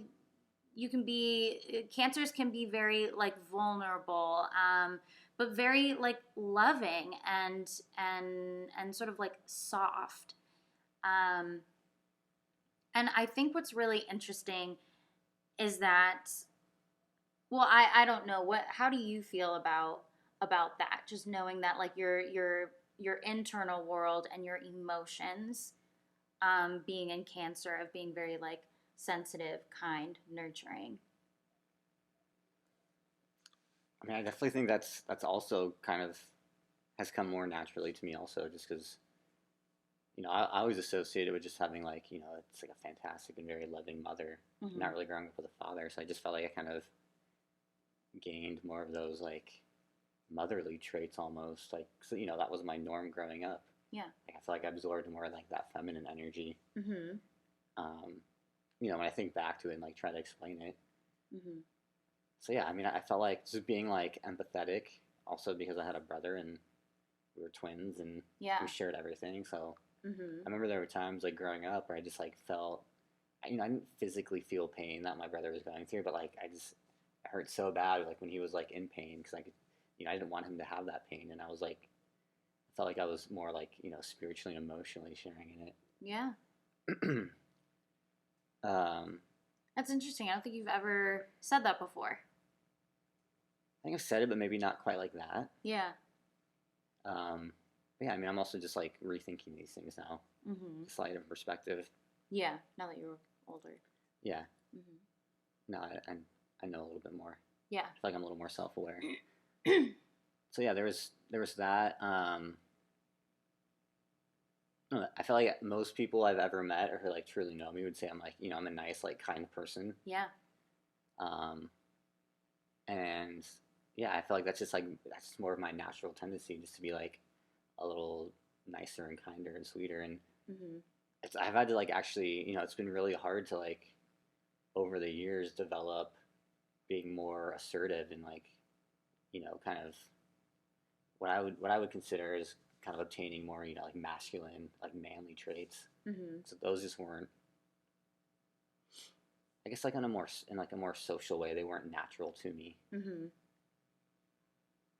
you can be cancers can be very like vulnerable, but very like loving and sort of like soft. Um, and I think what's really interesting is that well, I don't know what how do you feel about that? Just knowing that like your internal world and your emotions being in Cancer of being very like sensitive, kind, nurturing. I mean, I definitely think that's also kind of has come more naturally to me also just because I always associated with just having like, it's like a fantastic and very loving mother, Mm-hmm. not really growing up with a father. So I just felt like I kind of gained more of those like motherly traits almost. Like, so, that was my norm growing up. Yeah. Like, I feel like I absorbed more like that feminine energy. Mm-hmm. Um, when I think back to it and like try to explain it. Mm-hmm. So yeah, I mean, I felt like just being like empathetic, also because I had a brother and we were twins and Yeah. we shared everything. So Mm-hmm. I remember there were times like growing up where I just like felt, I didn't physically feel pain that my brother was going through, but like I hurt so bad like when he was like in pain because I could, I didn't want him to have that pain, and I was like, I felt like I was more like spiritually and emotionally sharing in it. Yeah. um, That's interesting. I don't think you've ever said that before. I think I've said it, but maybe not quite like that. Yeah. But yeah, I mean, I'm also just like rethinking these things now, Mm-hmm. slight in perspective. Yeah. Now that you're older. Yeah, Mm-hmm. no, I know a little bit more. Yeah. I feel like I'm a little more self-aware. So yeah, there was that. I feel like most people I've ever met or who like truly know me would say I'm like, I'm a nice, like, kind person. Yeah. Um, and yeah, I feel like that's just more of my natural tendency, just to be like a little nicer and kinder and sweeter. And Mm-hmm. I've had to like actually, it's been really hard to like over the years develop being more assertive and like, kind of what I would consider is kind of obtaining more, like masculine, like manly traits. Mm-hmm. So those just weren't, I guess, like in like a more social way, they weren't natural to me. Mm-hmm.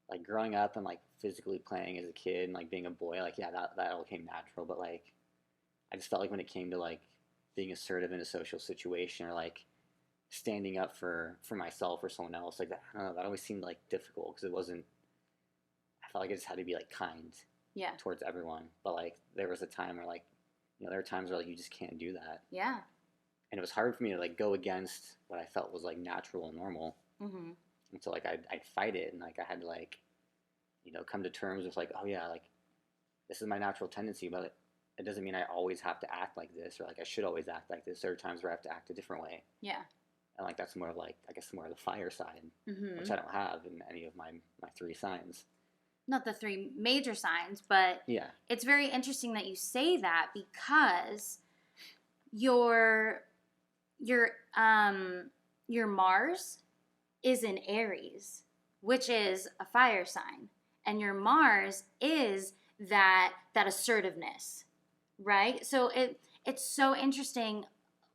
Like growing up and like physically playing as a kid and like being a boy, like yeah, that all came natural. But like I just felt like when it came to like being assertive in a social situation or like standing up for myself or someone else, like that, I don't know, that always seemed like difficult because it wasn't. I felt like I just had to be like kind Yeah. towards everyone. But like there was a time where like, there were times where like you just can't do that. Yeah. And it was hard for me to like go against what I felt was like natural and normal. Mm-hmm. And so like I'd fight it, and like I had to like, come to terms with like, oh yeah, like this is my natural tendency, but it doesn't mean I always have to act like this, or like I should always act like this. There are times where I have to act a different way. Yeah. And like that's more of like, I guess, more of the fire side, Mm-hmm. which I don't have in any of my three signs. Not the three major signs, but Yeah. it's very interesting that you say that because your Mars is in Aries, which is a fire sign, and your Mars is that assertiveness, right? So it's so interesting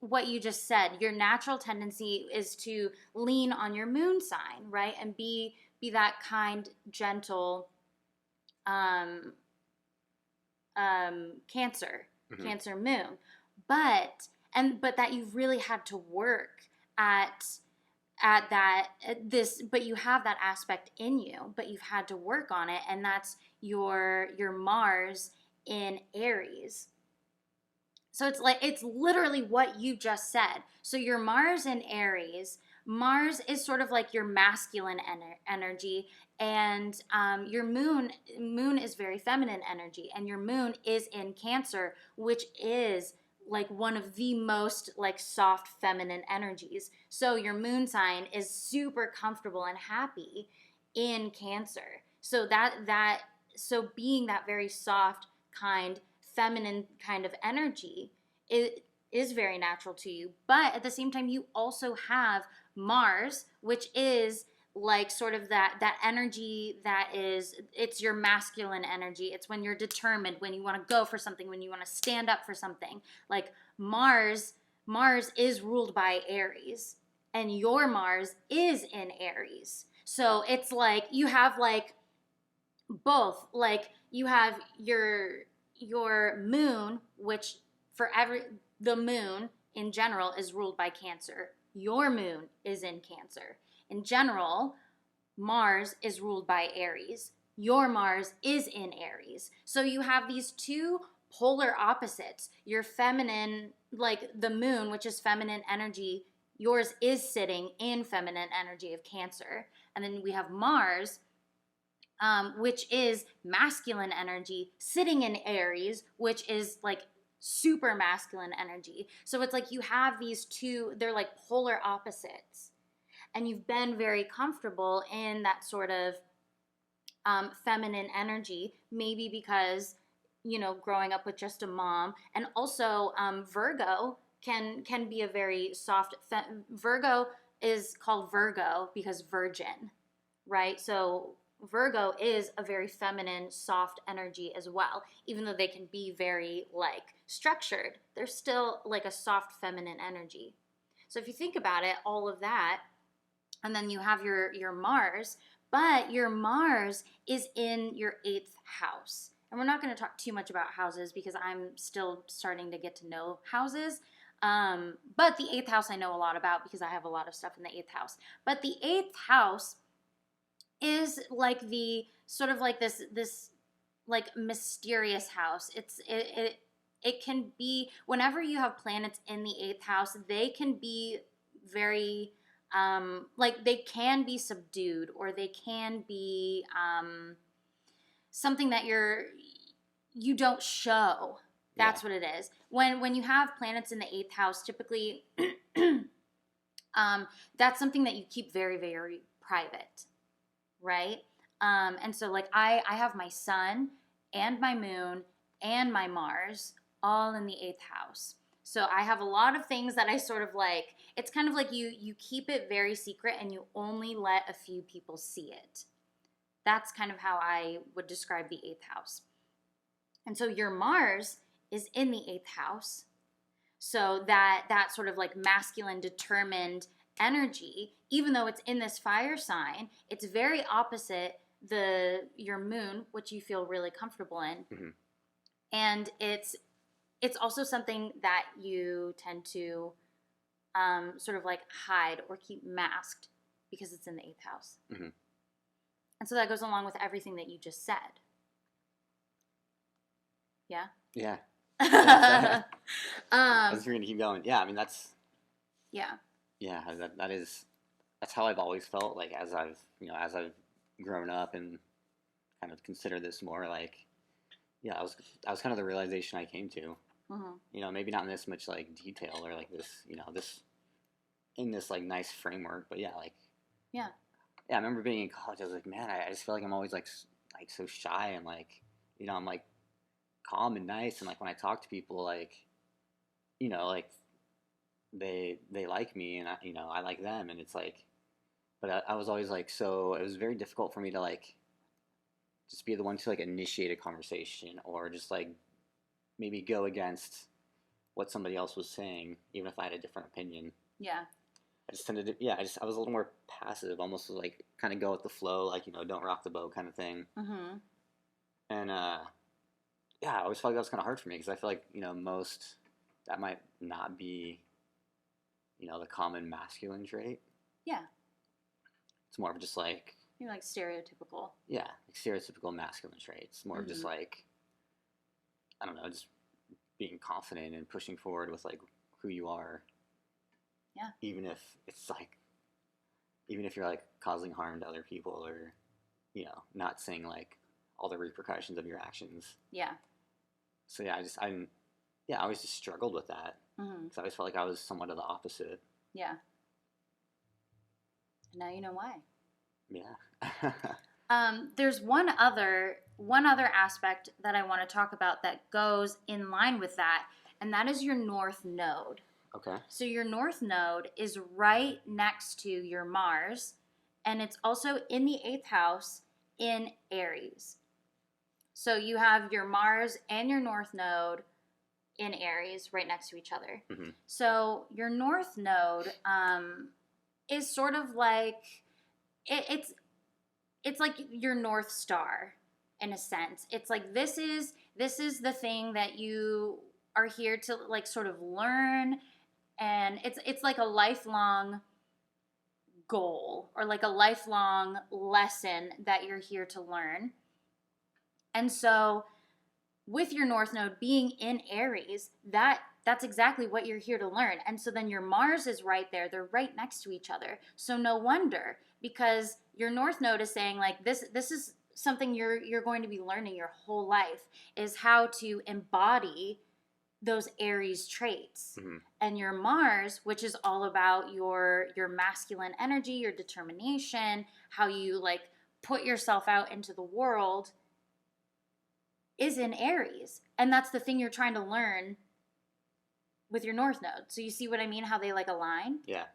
what you just said. Your natural tendency is to lean on your moon sign, right, and be that kind, gentle Cancer, Mm-hmm. Cancer moon, but that you've really had to work at this, but you have that aspect in you, but you've had to work on it, and that's your Mars in Aries. So it's literally what you just said. So your Mars in Aries, Mars is sort of like your masculine energy, and your moon is very feminine energy, and your moon is in Cancer, which is like one of the most like soft feminine energies. So your moon sign is super comfortable and happy in Cancer. So so being that very soft, kind, feminine kind of energy, it is very natural to you. But at the same time, you also have Mars, which is like sort of that energy that is, it's your masculine energy. It's when you're determined, when you want to go for something, when you want to stand up for something. Like Mars is ruled by Aries, and your Mars is in Aries. So it's like you have like both. Like you have your moon, which the moon in general is ruled by Cancer. Your moon is in Cancer. In general, Mars is ruled by Aries. Your Mars is in Aries. So you have these two polar opposites. Your feminine, like the moon, which is feminine energy, yours is sitting in feminine energy of Cancer. And then we have Mars which is masculine energy, sitting in Aries, which is like super masculine energy. So it's like you have these two, they're like polar opposites. And you've been very comfortable in that sort of feminine energy, maybe because, you know, growing up with just a mom. And also Virgo can be a very soft, Virgo is called Virgo because virgin, right? So Virgo is a very feminine, soft energy as well. Even though they can be very like structured, they're still like a soft feminine energy. So if you think about it, all of that, and then you have your Mars, but your Mars is in your 8th house. And we're not going to talk too much about houses because I'm still starting to get to know houses. But the 8th house I know a lot about because I have a lot of stuff in the 8th house. But the 8th house is like the sort of like this like mysterious house. It can be, whenever you have planets in the 8th house, they can be very like they can be subdued, or they can be something that you don't show. That's what it is. When you have planets in the 8th house, typically that's something that you keep very, very private, right? And so like I have my sun and my moon and my Mars all in the 8th house. So I have a lot of things that I sort of like, it's kind of like you keep it very secret and you only let a few people see it. That's kind of how I would describe the 8th house. And so your Mars is in the 8th house. So that sort of like masculine, determined energy, even though it's in this fire sign, it's very opposite your moon, which you feel really comfortable in. Mm-hmm. And it's also something that you tend to sort of like hide or keep masked because it's in the 8th house. Mm-hmm. And so that goes along with everything that you just said. Yeah? Yeah. I was going to keep going. Yeah, I mean, that's... Yeah. Yeah, that's how I've always felt, like, as I've grown up and kind of considered this more, like, yeah, that was kind of the realization I came to. Mm-hmm. You know, maybe not in this much, like, detail or, like, this, you know, in this, like, nice framework, but yeah, like... Yeah. Yeah, I remember being in college, I was like, man, I just feel like I'm always, like so shy, and, like, you know, I'm, like, calm and nice, and, like, when I talk to people, like, you know, like, they like me, and I like them, and it's like, but I was always, like, so it was very difficult for me to, like, just be the one to, like, initiate a conversation, or just, like, maybe go against what somebody else was saying, even if I had a different opinion. Yeah. I just tended to, I was a little more passive, almost like kind of go with the flow, like, you know, don't rock the boat kind of thing. Mm-hmm. And, yeah, I always felt like that was kind of hard for me, because I feel like, you know, that might not be, you know, the common masculine trait. Yeah. It's more of just like... You're like stereotypical. Yeah, like stereotypical masculine traits. More of just like, I don't know, just being confident and pushing forward with, like, who you are. Yeah. Even if you're, like, causing harm to other people, or, you know, not seeing, like, all the repercussions of your actions. Yeah. So yeah, I always just struggled with that. Because I always felt like I was somewhat of the opposite. Yeah. And now you know why. Yeah. There's one other aspect that I want to talk about that goes in line with that, and that is your North Node. Okay. So your North Node is right next to your Mars, and it's also in the 8th house in Aries. So you have your Mars and your North Node in Aries right next to each other. Mm-hmm. So your North Node is sort of like, it's like your North Star in a sense. It's like this is the thing that you are here to, like, sort of learn, and it's like a lifelong goal, or like a lifelong lesson that you're here to learn. And so with your North Node being in Aries, that's exactly what you're here to learn. And so then your Mars is right there. They're right next to each other. So no wonder, because your North Node is saying, like, this is something you're going to be learning your whole life is how to embody those Aries traits. Mm-hmm. And your Mars, which is all about your masculine energy, your determination, how you like put yourself out into the world, is in Aries. And that's the thing you're trying to learn with your North Node. So you see what I mean, how they like align? Yeah.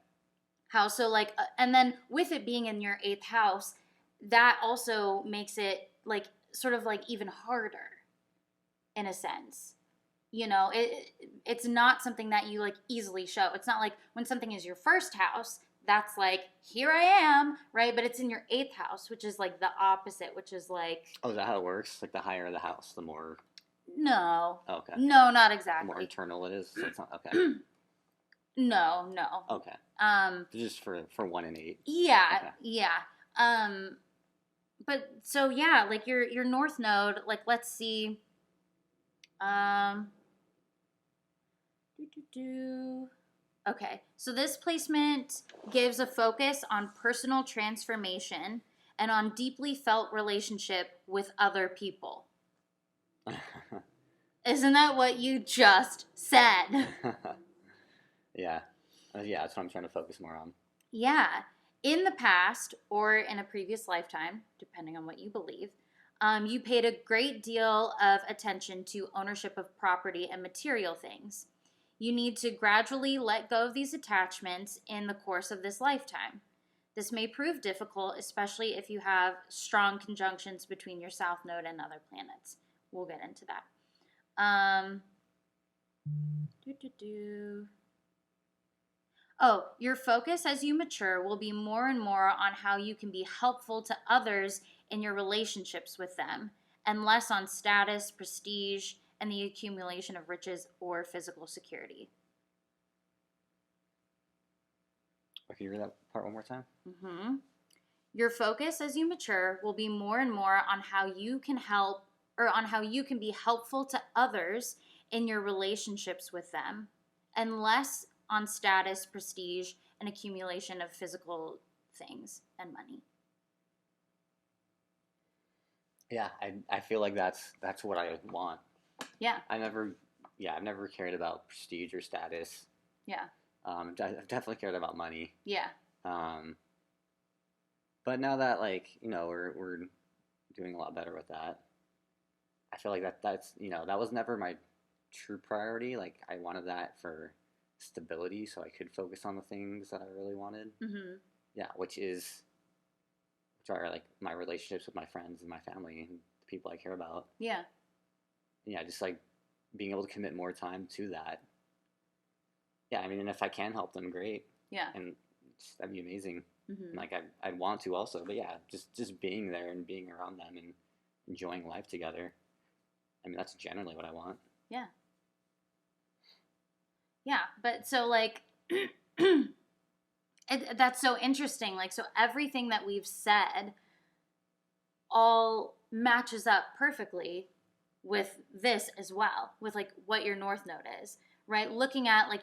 How so like and then with it being in your 8th house, that also makes it like sort of like even harder in a sense. You know, it's not something that you like easily show. It's not like when something is your 1st house, that's like, here I am, right? But it's in your 8th house, which is like the opposite, which is like... Oh, is that how it works? Like the higher the house, the more... No. Oh, okay. No, not The exactly. more internal it is, so it's not... Okay. No. Okay. Just for 1 and 8. Yeah, okay. yeah. But so yeah, like your North Node, like let's see. Okay, so this placement gives a focus on personal transformation and on deeply felt relationship with other people. Isn't that what you just said? Yeah. Yeah, that's what I'm trying to focus more on. Yeah. In the past or in a previous lifetime, depending on what you believe, you paid a great deal of attention to ownership of property and material things. You need to gradually let go of these attachments in the course of this lifetime. This may prove difficult, especially if you have strong conjunctions between your South Node and other planets. We'll get into that. Oh, your focus as you mature will be more and more on how you can be helpful to others in your relationships with them, and less on status, prestige, and the accumulation of riches or physical security. Can you read that part one more time? Mm-hmm. Your focus as you mature will be more and more on how you can help, or on how you can be helpful to others in your relationships with them, and less on status, prestige, and accumulation of physical things and money. Yeah, I feel like that's what I want. Yeah. I've never cared about prestige or status. Yeah. I've definitely cared about money. Yeah. But now that we're doing a lot better with that, I feel like that's that was never my true priority. Like I wanted that for stability, so I could focus on the things that I really wanted. Mm-hmm. Yeah, which are like my relationships with my friends and my family and the people I care about. Yeah. Yeah, just like being able to commit more time to that. Yeah, I mean, and if I can help them, great. Yeah. And that'd be amazing. Mm-hmm. Like I'd want to also, but yeah, just being there and being around them and enjoying life together. I mean, that's generally what I want. Yeah. Yeah, but so like that's so interesting. Like, so everything that we've said all matches up perfectly with this as well, with like what your North Node is, right? Looking at like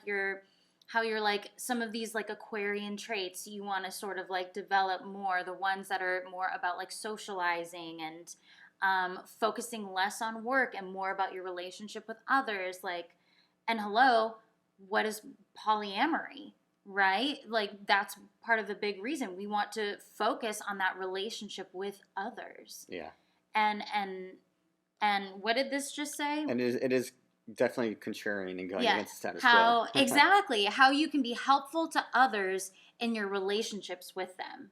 how you're like some of these like Aquarian traits you want to sort of like develop more, the ones that are more about like socializing and focusing less on work and more about your relationship with others. Like, and hello, what is polyamory, right? Like that's part of the big reason we want to focus on that relationship with others. Yeah. And what did this just say? And it is definitely contrarian and going against the status quo. quo. Exactly. How you can be helpful to others in your relationships with them.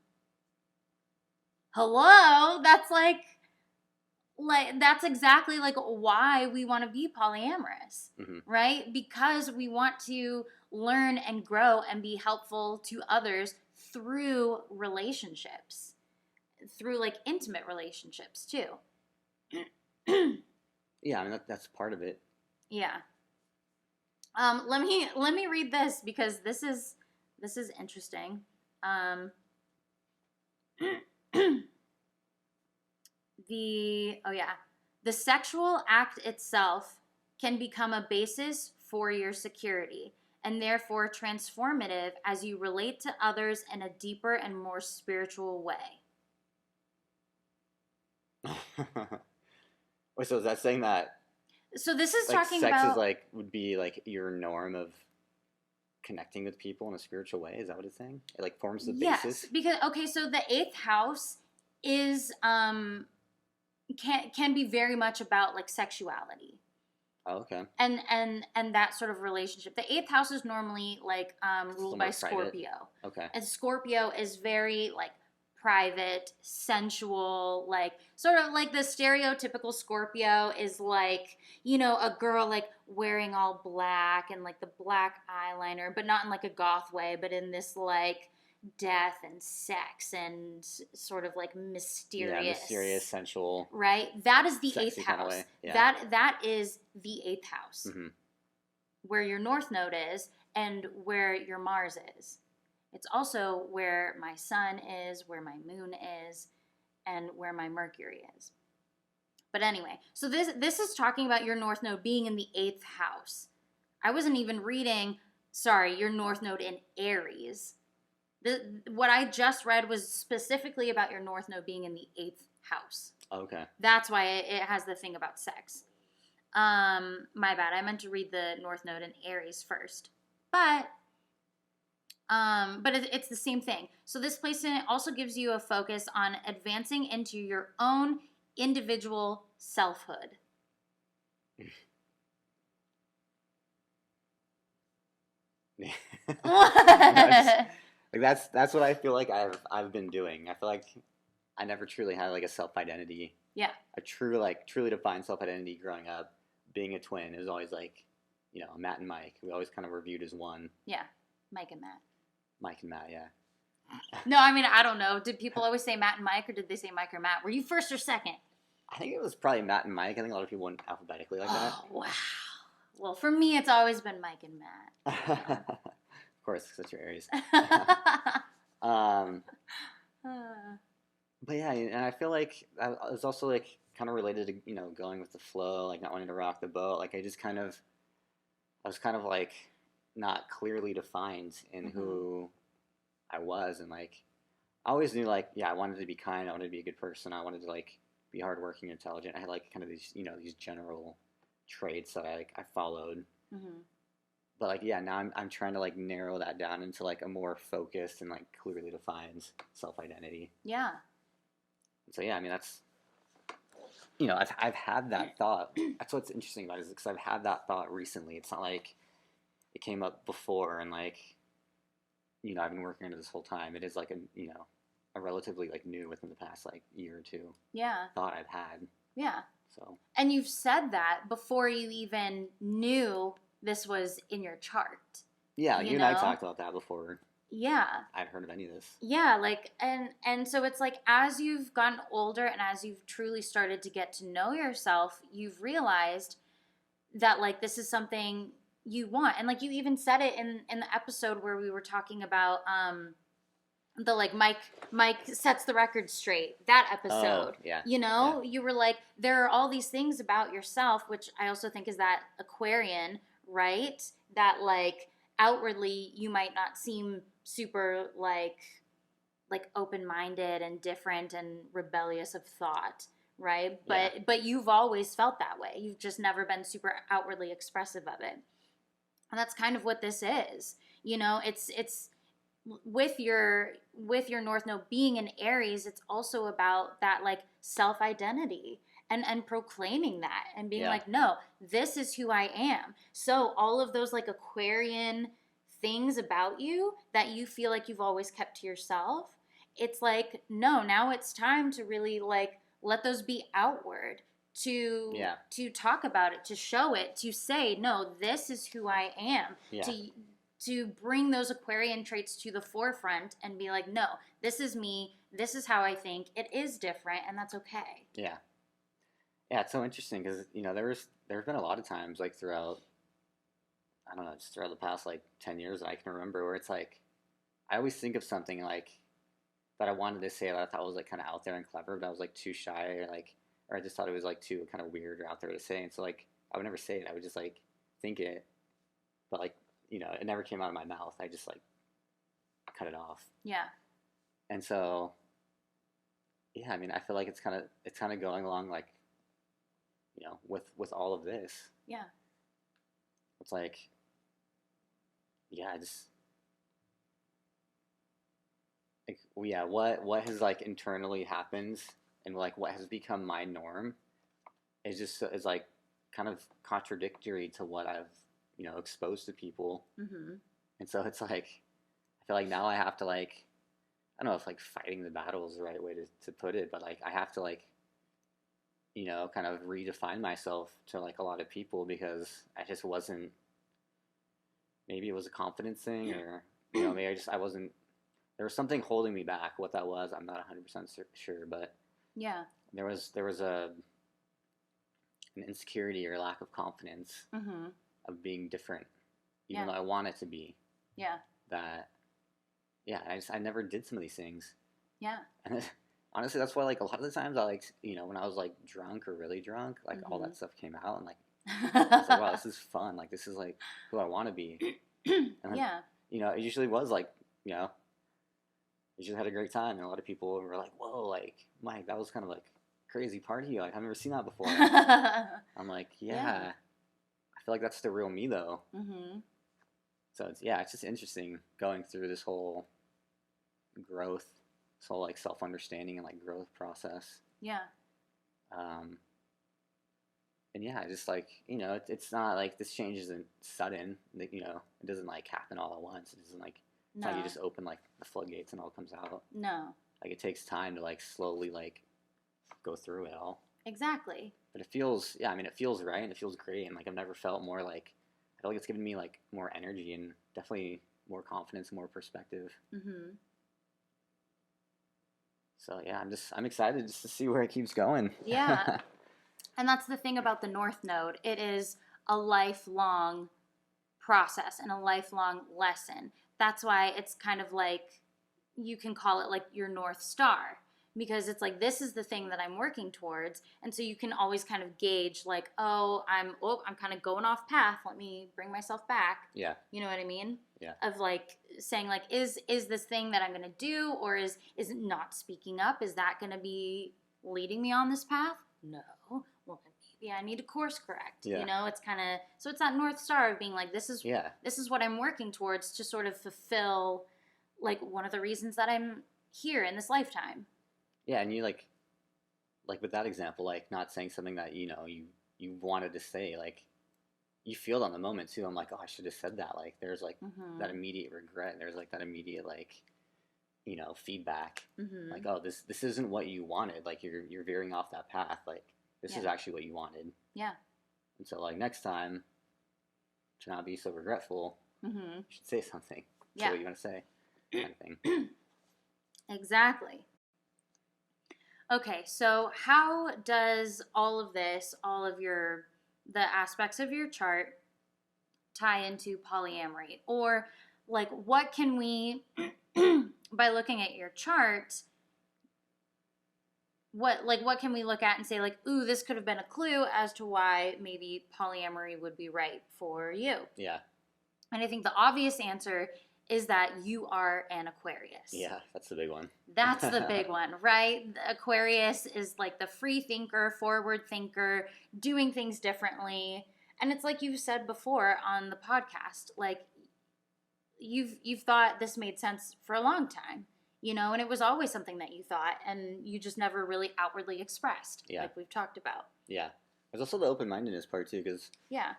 Hello? That's like that's exactly like why we want to be polyamorous, mm-hmm. right? Because we want to learn and grow and be helpful to others through relationships, through like intimate relationships too. Yeah, I mean that's part of it. Yeah. Let me read this because this is interesting. The sexual act itself can become a basis for your security and therefore transformative as you relate to others in a deeper and more spiritual way. Wait, so is that saying that So this is like talking sex is about, like would be like your norm of connecting with people in a spiritual way? Is that what it's saying? It like forms the yes, basis. because okay, so the eighth house is can be very much about like sexuality. Oh, okay. And that sort of relationship. The eighth house is normally like It's a little ruled more by private. Scorpio, Okay. and Scorpio is very like private, sensual, like sort of like the stereotypical Scorpio is like, a girl like wearing all black and like the black eyeliner, but not in like a goth way, but in this like death and sex and sort of like Yeah, mysterious, mysterious, sensual, right? That is the eighth sexy kind of house. way. Yeah. That is the eighth house, Mm-hmm. where your north node is and where your Mars is. It's also where my sun is, where my moon is, and where my Mercury is. But anyway, so this is talking about your north node being in the eighth house. I wasn't even reading, sorry, your north node in Aries. What I just read was specifically about your north node being in the eighth house. Okay. That's why it has the thing about sex. My bad. I meant to read the North Node in Aries first, but it's the same thing. So this placement also gives you a focus on advancing into your own individual selfhood. That's what I feel like I've been doing. I feel like I never truly had like a self identity. Yeah. A truly defined self identity growing up. Being a twin, it was always like, Matt and Mike. We always kind of were viewed as one. Yeah, Mike and Matt. Mike and Matt, yeah. No, I mean, I don't know. Did people always say Matt and Mike, or did they say Mike or Matt? Were you first or second? I think it was probably Matt and Mike. I think a lot of people went alphabetically like that. Oh, wow. Well, for me, it's always been Mike and Matt. Of course, because it's your Aries. But yeah, and I feel like I was also like kind of related to going with the flow, like not wanting to rock the boat. Like I was kind of like not clearly defined in who I was, and like I always knew like I wanted to be kind, I wanted to be a good person, I wanted to like be hardworking, intelligent. I had like kind of these these general traits that I followed. Mm-hmm. But like now I'm trying to like narrow that down into like a more focused and like clearly defined self identity. Yeah. So yeah, I mean that's I've had that thought. That's what's interesting about it, is because I've had that thought recently. It's not like it came up before and like I've been working on it this whole time. It is like a relatively like new within the past like year or two. Yeah. Thought I've had. Yeah. So. And you've said that before you even knew this was in your chart. Yeah, you and I talked about that before. Yeah. I'd heard of any of this. Yeah, like and so it's like as you've gotten older and as you've truly started to get to know yourself, you've realized that like this is something you want. And like you even said it in the episode where we were talking about the like Mike sets the record straight, that episode. Oh, yeah. You were like, there are all these things about yourself, which I also think is that Aquarian, right? That like outwardly you might not seem super like open-minded and different and rebellious of thought, right? But you've always felt that way. You've just never been super outwardly expressive of it. And that's kind of what this is. It's with your North Node being in Aries, it's also about that like self-identity and proclaiming that and being like, no, this is who I am. So all of those like Aquarian things about you that you feel like you've always kept to yourself, it's like, no, now it's time to really like let those be outward, to talk about it, to show it, to say, no, this is who I am. To bring those Aquarian traits to the forefront and be like, no, this is me, this is how I think, it is different, and that's okay. Yeah, it's so interesting because there's been a lot of times like throughout, I don't know, just throughout the past like 10 years that I can remember, where it's like I always think of something like that I wanted to say that I thought was like kind of out there and clever, but I was like too shy, or I just thought it was like too kind of weird or out there to say, and so like I would never say it. I would just like think it, but like it never came out of my mouth. I just like cut it off. Yeah. And so yeah, I mean, I feel like it's kind of going along like, with all of this. Yeah. It's like, yeah, I just like, well, yeah, what has like internally happened and like what has become my norm is like kind of contradictory to what I've exposed to people, Mm-hmm. and so it's like I feel like now I have to like I don't know if like fighting the battle is the right way to put it, but like I have to like kind of redefine myself to like a lot of people because I just wasn't. Maybe it was a confidence thing, or maybe I wasn't. There was something holding me back. What that was, I'm not 100% sure, but Yeah. there was an insecurity or lack of confidence Mm-hmm. of being different, even Yeah. though I want it to be. Yeah. That yeah, I never did some of these things, Yeah. and honestly, that's why like a lot of the times I like when I was like drunk or really drunk, like all Mm-hmm. that stuff came out, and like I was like, wow, this is fun. Like this is like who I want to be, and then Yeah. it usually was like you know we just had a great time, and a lot of people were like, whoa, like Mike, that was kind of like crazy party. Like I've never seen that before. I'm like, Yeah. yeah, I feel like that's the real me though. Mm-hmm. So it's just interesting going through this whole growth, this whole like self understanding and like growth process. Yeah. Um, and yeah, just like it's not like this change isn't sudden. Like, it doesn't like happen all at once. It doesn't like it's not you No. just open like the floodgates and it all comes out. No. Like it takes time to like slowly like go through it all. Exactly. But it feels yeah, I mean it feels right and it feels great and like I've never felt more like I feel like it's given me like more energy and definitely more confidence, more perspective. Mm-hmm. So yeah, I'm excited just to see where it keeps going. Yeah. And that's the thing about the North Node. It is a lifelong process and a lifelong lesson. That's why it's kind of like you can call it like your North Star because it's like this is the thing that I'm working towards, and so you can always kind of gauge like, I'm kind of going off path. Let me bring myself back. Yeah. You know what I mean? Yeah. Of like saying like, is this thing that I'm gonna do, or is it not speaking up? Is that gonna be leading me on this path? No. Well, then maybe I need to course correct. Yeah. It's kind of so it's that North Star of being like, this is what I'm working towards to sort of fulfill like one of the reasons that I'm here in this lifetime. Yeah, and you like with that example, like not saying something that you wanted to say, like you feel it on the moment too. I'm like, oh, I should have said that. Like there's like Mm-hmm. that immediate regret. There's like that immediate like feedback. Mm-hmm. Like, oh, this isn't what you wanted. Like you're veering off that path. Like this is actually what you wanted. Yeah. And so like next time, to not be so regretful, Mm-hmm. you should say something. Yeah. Say what you want to say, kind of thing. Exactly. Okay, so how does all of this, all of the aspects of your chart tie into polyamory? Or like what can we by looking at your chart, what can we look at and say like, ooh, this could have been a clue as to why maybe polyamory would be right for you? Yeah. And I think the obvious answer is that you are an Aquarius. Yeah, that's the big one. That's the big one, right? The Aquarius is like the free thinker, forward thinker, doing things differently. And it's like you've said before on the podcast, like you've thought this made sense for a long time, and it was always something that you thought and you just never really outwardly expressed, like we've talked about. Yeah. There's also the open-mindedness part too, because yeah,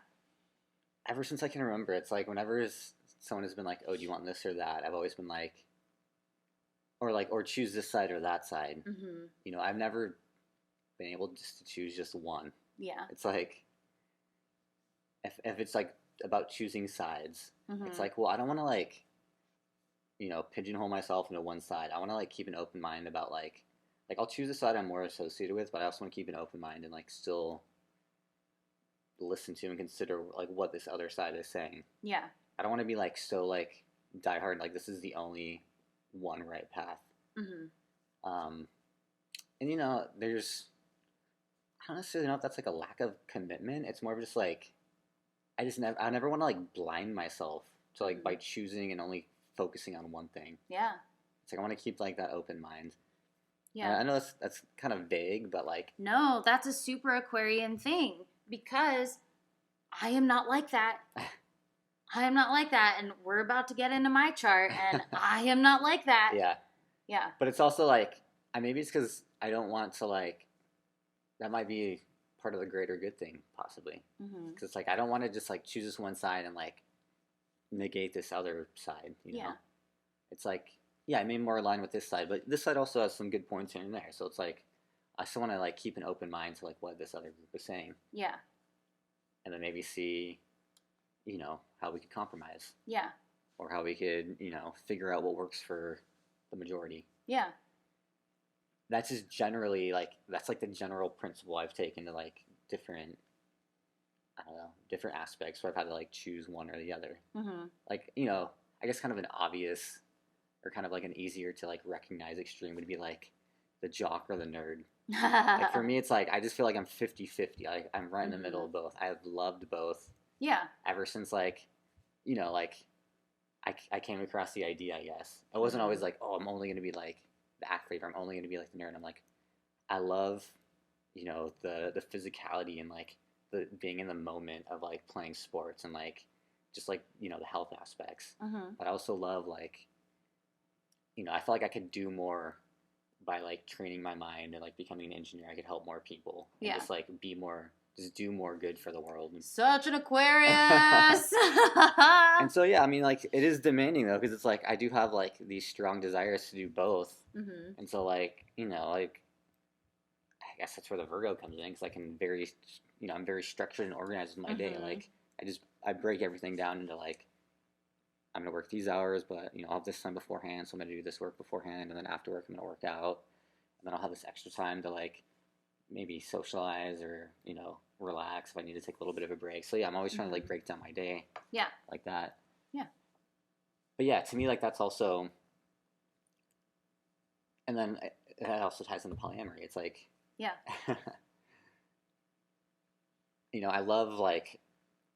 ever since I can remember, it's like whenever someone has been like, oh, do you want this or that? I've always been like, or choose this side or that side. Mm-hmm. I've never been able just to choose just one. Yeah. It's like, if it's like about choosing sides, Mm-hmm. it's like, well, I don't want to like, pigeonhole myself into one side. I want to like keep an open mind about like I'll choose the side I'm more associated with, but I also want to keep an open mind and like still listen to and consider like what this other side is saying. Yeah. I don't want to be like so like diehard, like this is the only one right path. Mm-hmm. And there's I don't necessarily know if that's like a lack of commitment. It's more of just like I never want to like blind myself to like by choosing and only focusing on one thing. Yeah. It's like I want to keep like that open mind. Yeah. I know that's kind of vague, but like, No, that's a super Aquarian thing because I am not like that. I am not like that. And we're about to get into my chart, and I am not like that. yeah. Yeah. But it's also like, maybe it's because I don't want to like, that might be part of the greater good thing, possibly. Mm-hmm. Because it's like, I don't want to just like choose this one side and like negate this other side, you know? Yeah. It's like, yeah, I may more align with this side, but this side also has some good points here and there. So it's like, I still want to like keep an open mind to like what this other group is saying. Yeah. And then maybe see, how we could compromise. Yeah. Or how we could, figure out what works for the majority. Yeah. That's just generally like, that's like the general principle I've taken to like different, I don't know, different aspects where I've had to like choose one or the other. Mm-hmm. Like, I guess kind of an obvious or kind of like an easier to like recognize extreme would be like the jock or the nerd. Like for me, it's like, I just feel like I'm 50-50. Like I'm right in the middle of both. I have loved both. Yeah. Ever since like, like I came across the idea, I guess. I wasn't always like, oh, I'm only going to be like the athlete or I'm only going to be like the nerd. I'm like, I love, the physicality and like the being in the moment of like playing sports and like just like, the health aspects. Mm-hmm. But I also love like, I feel like I could do more by like training my mind and like becoming an engineer. I could help more people and just like just do more good for the world. Such an Aquarius. And so yeah, I mean, like it is demanding though, because it's like I do have like these strong desires to do both. Mm-hmm. And so like like I guess that's where the Virgo comes in, because I can I'm very structured and organized with my day. Like I break everything down into like, I'm gonna work these hours, but I'll have this time beforehand, so I'm gonna do this work beforehand, and then after work I'm gonna work out, and then I'll have this extra time to like maybe socialize or relax if I need to take a little bit of a break. So yeah, I'm always trying to like break down my day. Yeah. Like that. Yeah. But yeah, to me, like that's also, and then that also ties into polyamory. It's like, yeah, I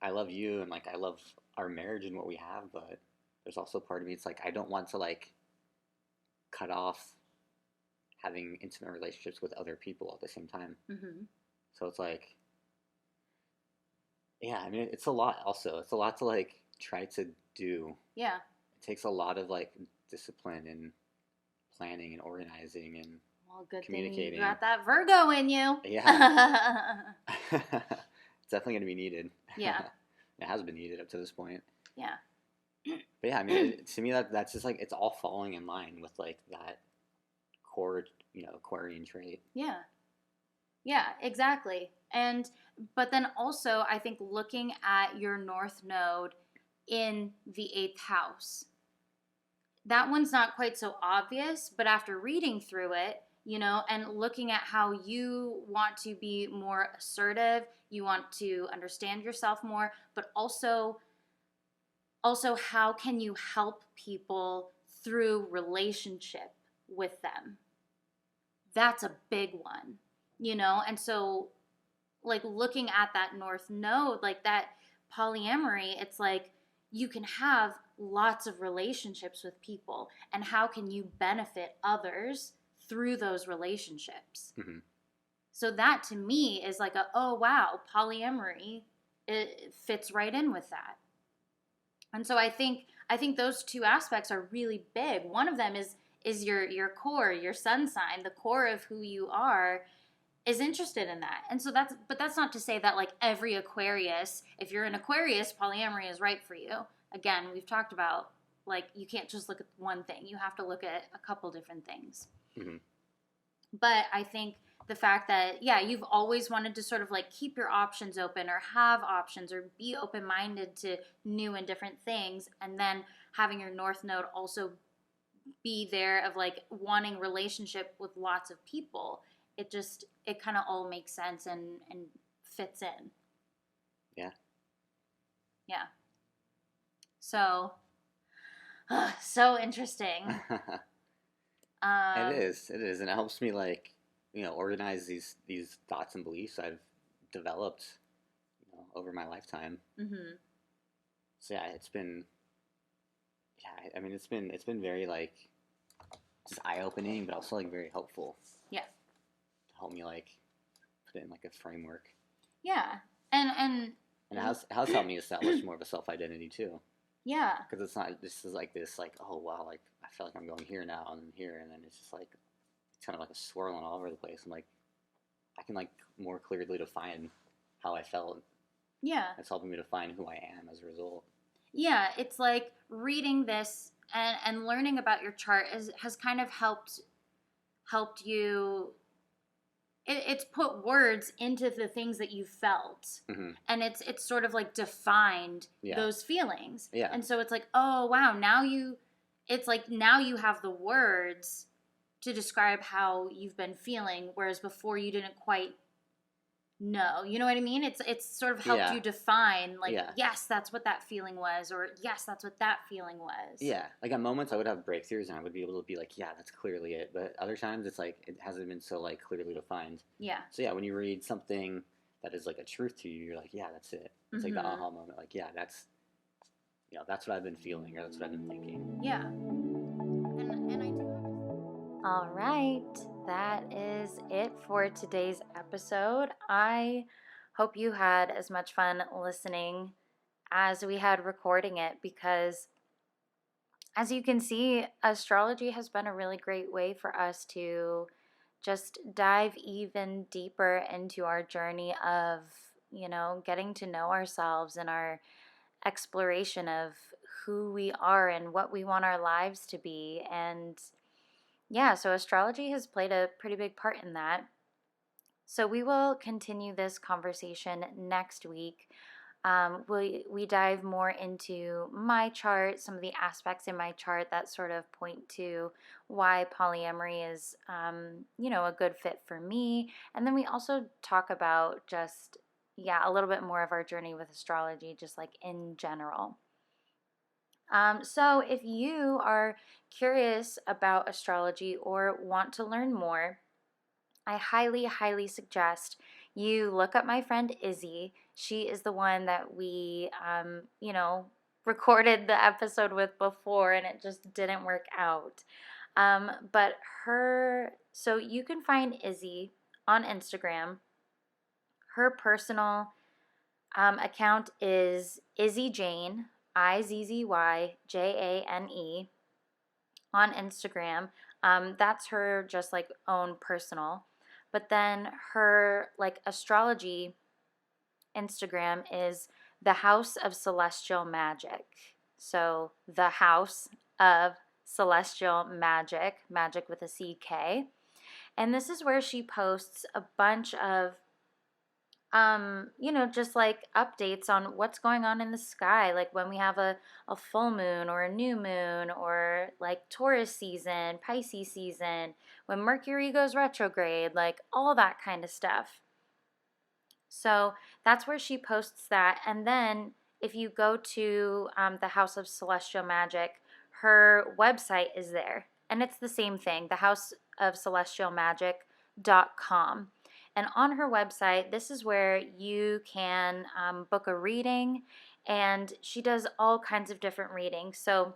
love you and like I love our marriage and what we have, but there's also part of me. It's like I don't want to like cut off having intimate relationships with other people at the same time. Mm-hmm. So it's like, yeah, I mean, it's a lot. Also, it's a lot to like try to do. Yeah. It takes a lot of like discipline and planning and organizing and good communicating. Thing you got that Virgo in you. Yeah. It's definitely going to be needed. Yeah. It has been needed up to this point. Yeah. But yeah, I mean, to me, that's just like, it's all falling in line with like that core, Aquarian trait. Yeah. Yeah, exactly. But then also, I think looking at your North Node in the 8th house, that one's not quite so obvious, but after reading through it, and looking at how you want to be more assertive, you want to understand yourself more, but also how can you help people through relationship with them? That's a big one, and so like looking at that North Node, like that polyamory, it's like you can have lots of relationships with people, and how can you benefit others through those relationships? Mm-hmm. So that to me is like oh wow, polyamory, it fits right in with that. And so I think those two aspects are really big. One of them is your core, your sun sign, the core of who you are is interested in that. And so that's not to say that like every Aquarius, if you're an Aquarius, polyamory is right for you. Again, we've talked about like you can't just look at one thing. You have to look at a couple different things. Mm-hmm. But I think the fact that, yeah, you've always wanted to sort of like keep your options open or have options or be open-minded to new and different things, and then having your North Node also be there of like wanting relationship with lots of people, it kind of all makes sense and fits in. Yeah. Yeah. So, so interesting. It is, and it helps me like, organize these thoughts and beliefs I've developed, over my lifetime. Mm-hmm. So yeah, it's been very like, just eye-opening, but also like very helpful. Yeah. To help me like put it in like a framework. Yeah. And it has helped me establish more of a self-identity too. Yeah. Because it's not this is like this like, oh wow, like I feel like I'm going here now and then here, and then it's just like it's kind of like a swirling all over the place. I'm like I can like more clearly define how I felt. Yeah. It's helping me define who I am as a result. Yeah, it's like reading this and learning about your chart has kind of helped you. It's put words into the things that you felt, and it's sort of like defined those feelings. Yeah. And so it's like, oh wow, it's like now you have the words to describe how you've been feeling, whereas before you didn't quite know. You know what I mean? It's sort of helped you define, like, yes, that's what that feeling was, or yes, that's what that feeling was. Yeah, like at moments I would have breakthroughs and I would be able to be like, yeah, that's clearly it. But other times it's like it hasn't been so like clearly defined. Yeah. So yeah, when you read something that is like a truth to you, you're like, yeah, that's it. It's like the aha moment. Like, yeah, that's that's what I've been feeling, or that's what I've been thinking. Yeah. And I do. All right, that is it for today's episode. I hope you had as much fun listening as we had recording it, because as you can see, astrology has been a really great way for us to just dive even deeper into our journey of, getting to know ourselves and our exploration of who we are and what we want our lives to be. And yeah, so astrology has played a pretty big part in that. So we will continue this conversation next week. We dive more into my chart, some of the aspects in my chart that sort of point to why polyamory is, a good fit for me. And then we also talk about just, a little bit more of our journey with astrology, just like in general. So if you are curious about astrology or want to learn more, I highly, highly suggest you look up my friend Izzy. She is the one that we, recorded the episode with before, and it just didn't work out. But so you can find Izzy on Instagram. Her personal account is Izzy Jane, IZZYJANE, on Instagram. That's her just like own personal. But then her like astrology Instagram is the House of Celestial Magic. So the House of Celestial Magic, magic with a CK. And this is where she posts a bunch of just like updates on what's going on in the sky, like when we have a full moon or a new moon, or like Taurus season, Pisces season, when Mercury goes retrograde, like all that kind of stuff. So that's where she posts that. And then if you go to the House of Celestial Magic, her website is there. And it's the same thing, the House of Celestial Magic.com. And on her website, this is where you can book a reading, and she does all kinds of different readings. So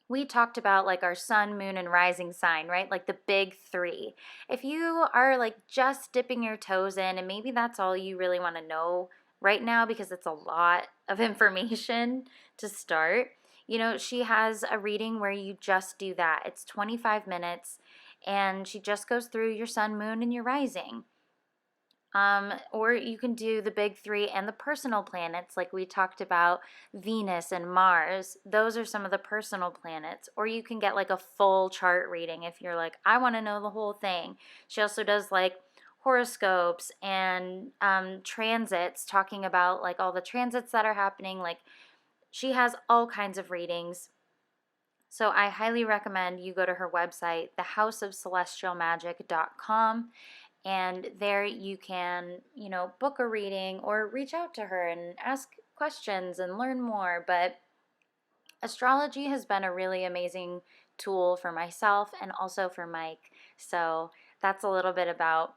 we talked about like our sun, moon, and rising sign, right? Like the big three. If you are like just dipping your toes in, and maybe that's all you really want to know right now because it's a lot of information to start, she has a reading where you just do that. It's 25 minutes, and she just goes through your sun, moon, and your rising. Or you can do the big three and the personal planets, like we talked about Venus and Mars. Those are some of the personal planets. Or you can get like a full chart reading if you're like, I want to know the whole thing. She also does like horoscopes and transits, talking about like all the transits that are happening. Like she has all kinds of readings. So I highly recommend you go to her website, thehouseofcelestialmagic.com. And there you can, book a reading or reach out to her and ask questions and learn more. But astrology has been a really amazing tool for myself and also for Mike. So that's a little bit about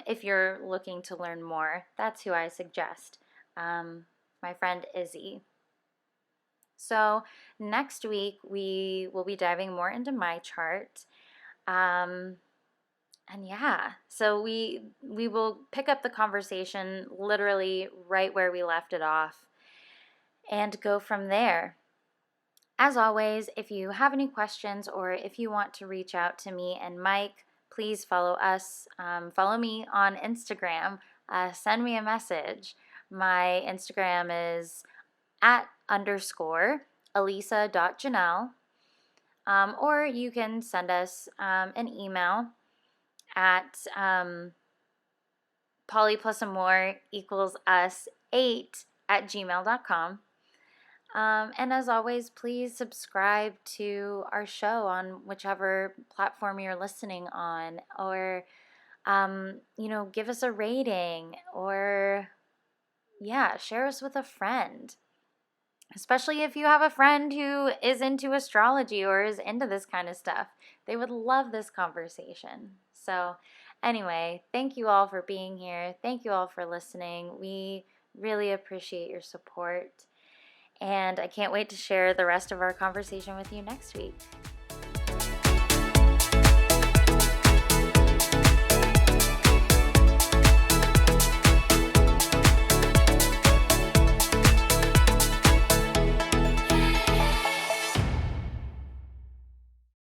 if you're looking to learn more, that's who I suggest. My friend Izzy. So next week we will be diving more into my chart. Um, and yeah, so we will pick up the conversation literally right where we left it off and go from there. As always, if you have any questions or if you want to reach out to me and Mike, please follow us. Follow me on Instagram. Send me a message. My Instagram is at _ Elisa.Janelle. Or you can send us an email at polyplusamore equals us 8 at gmail.com. And as always, please subscribe to our show on whichever platform you're listening on, or, give us a rating, or, yeah, share us with a friend. Especially if you have a friend who is into astrology or is into this kind of stuff. They would love this conversation. So, anyway, thank you all for being here. Thank you all for listening. We really appreciate your support. And I can't wait to share the rest of our conversation with you next week.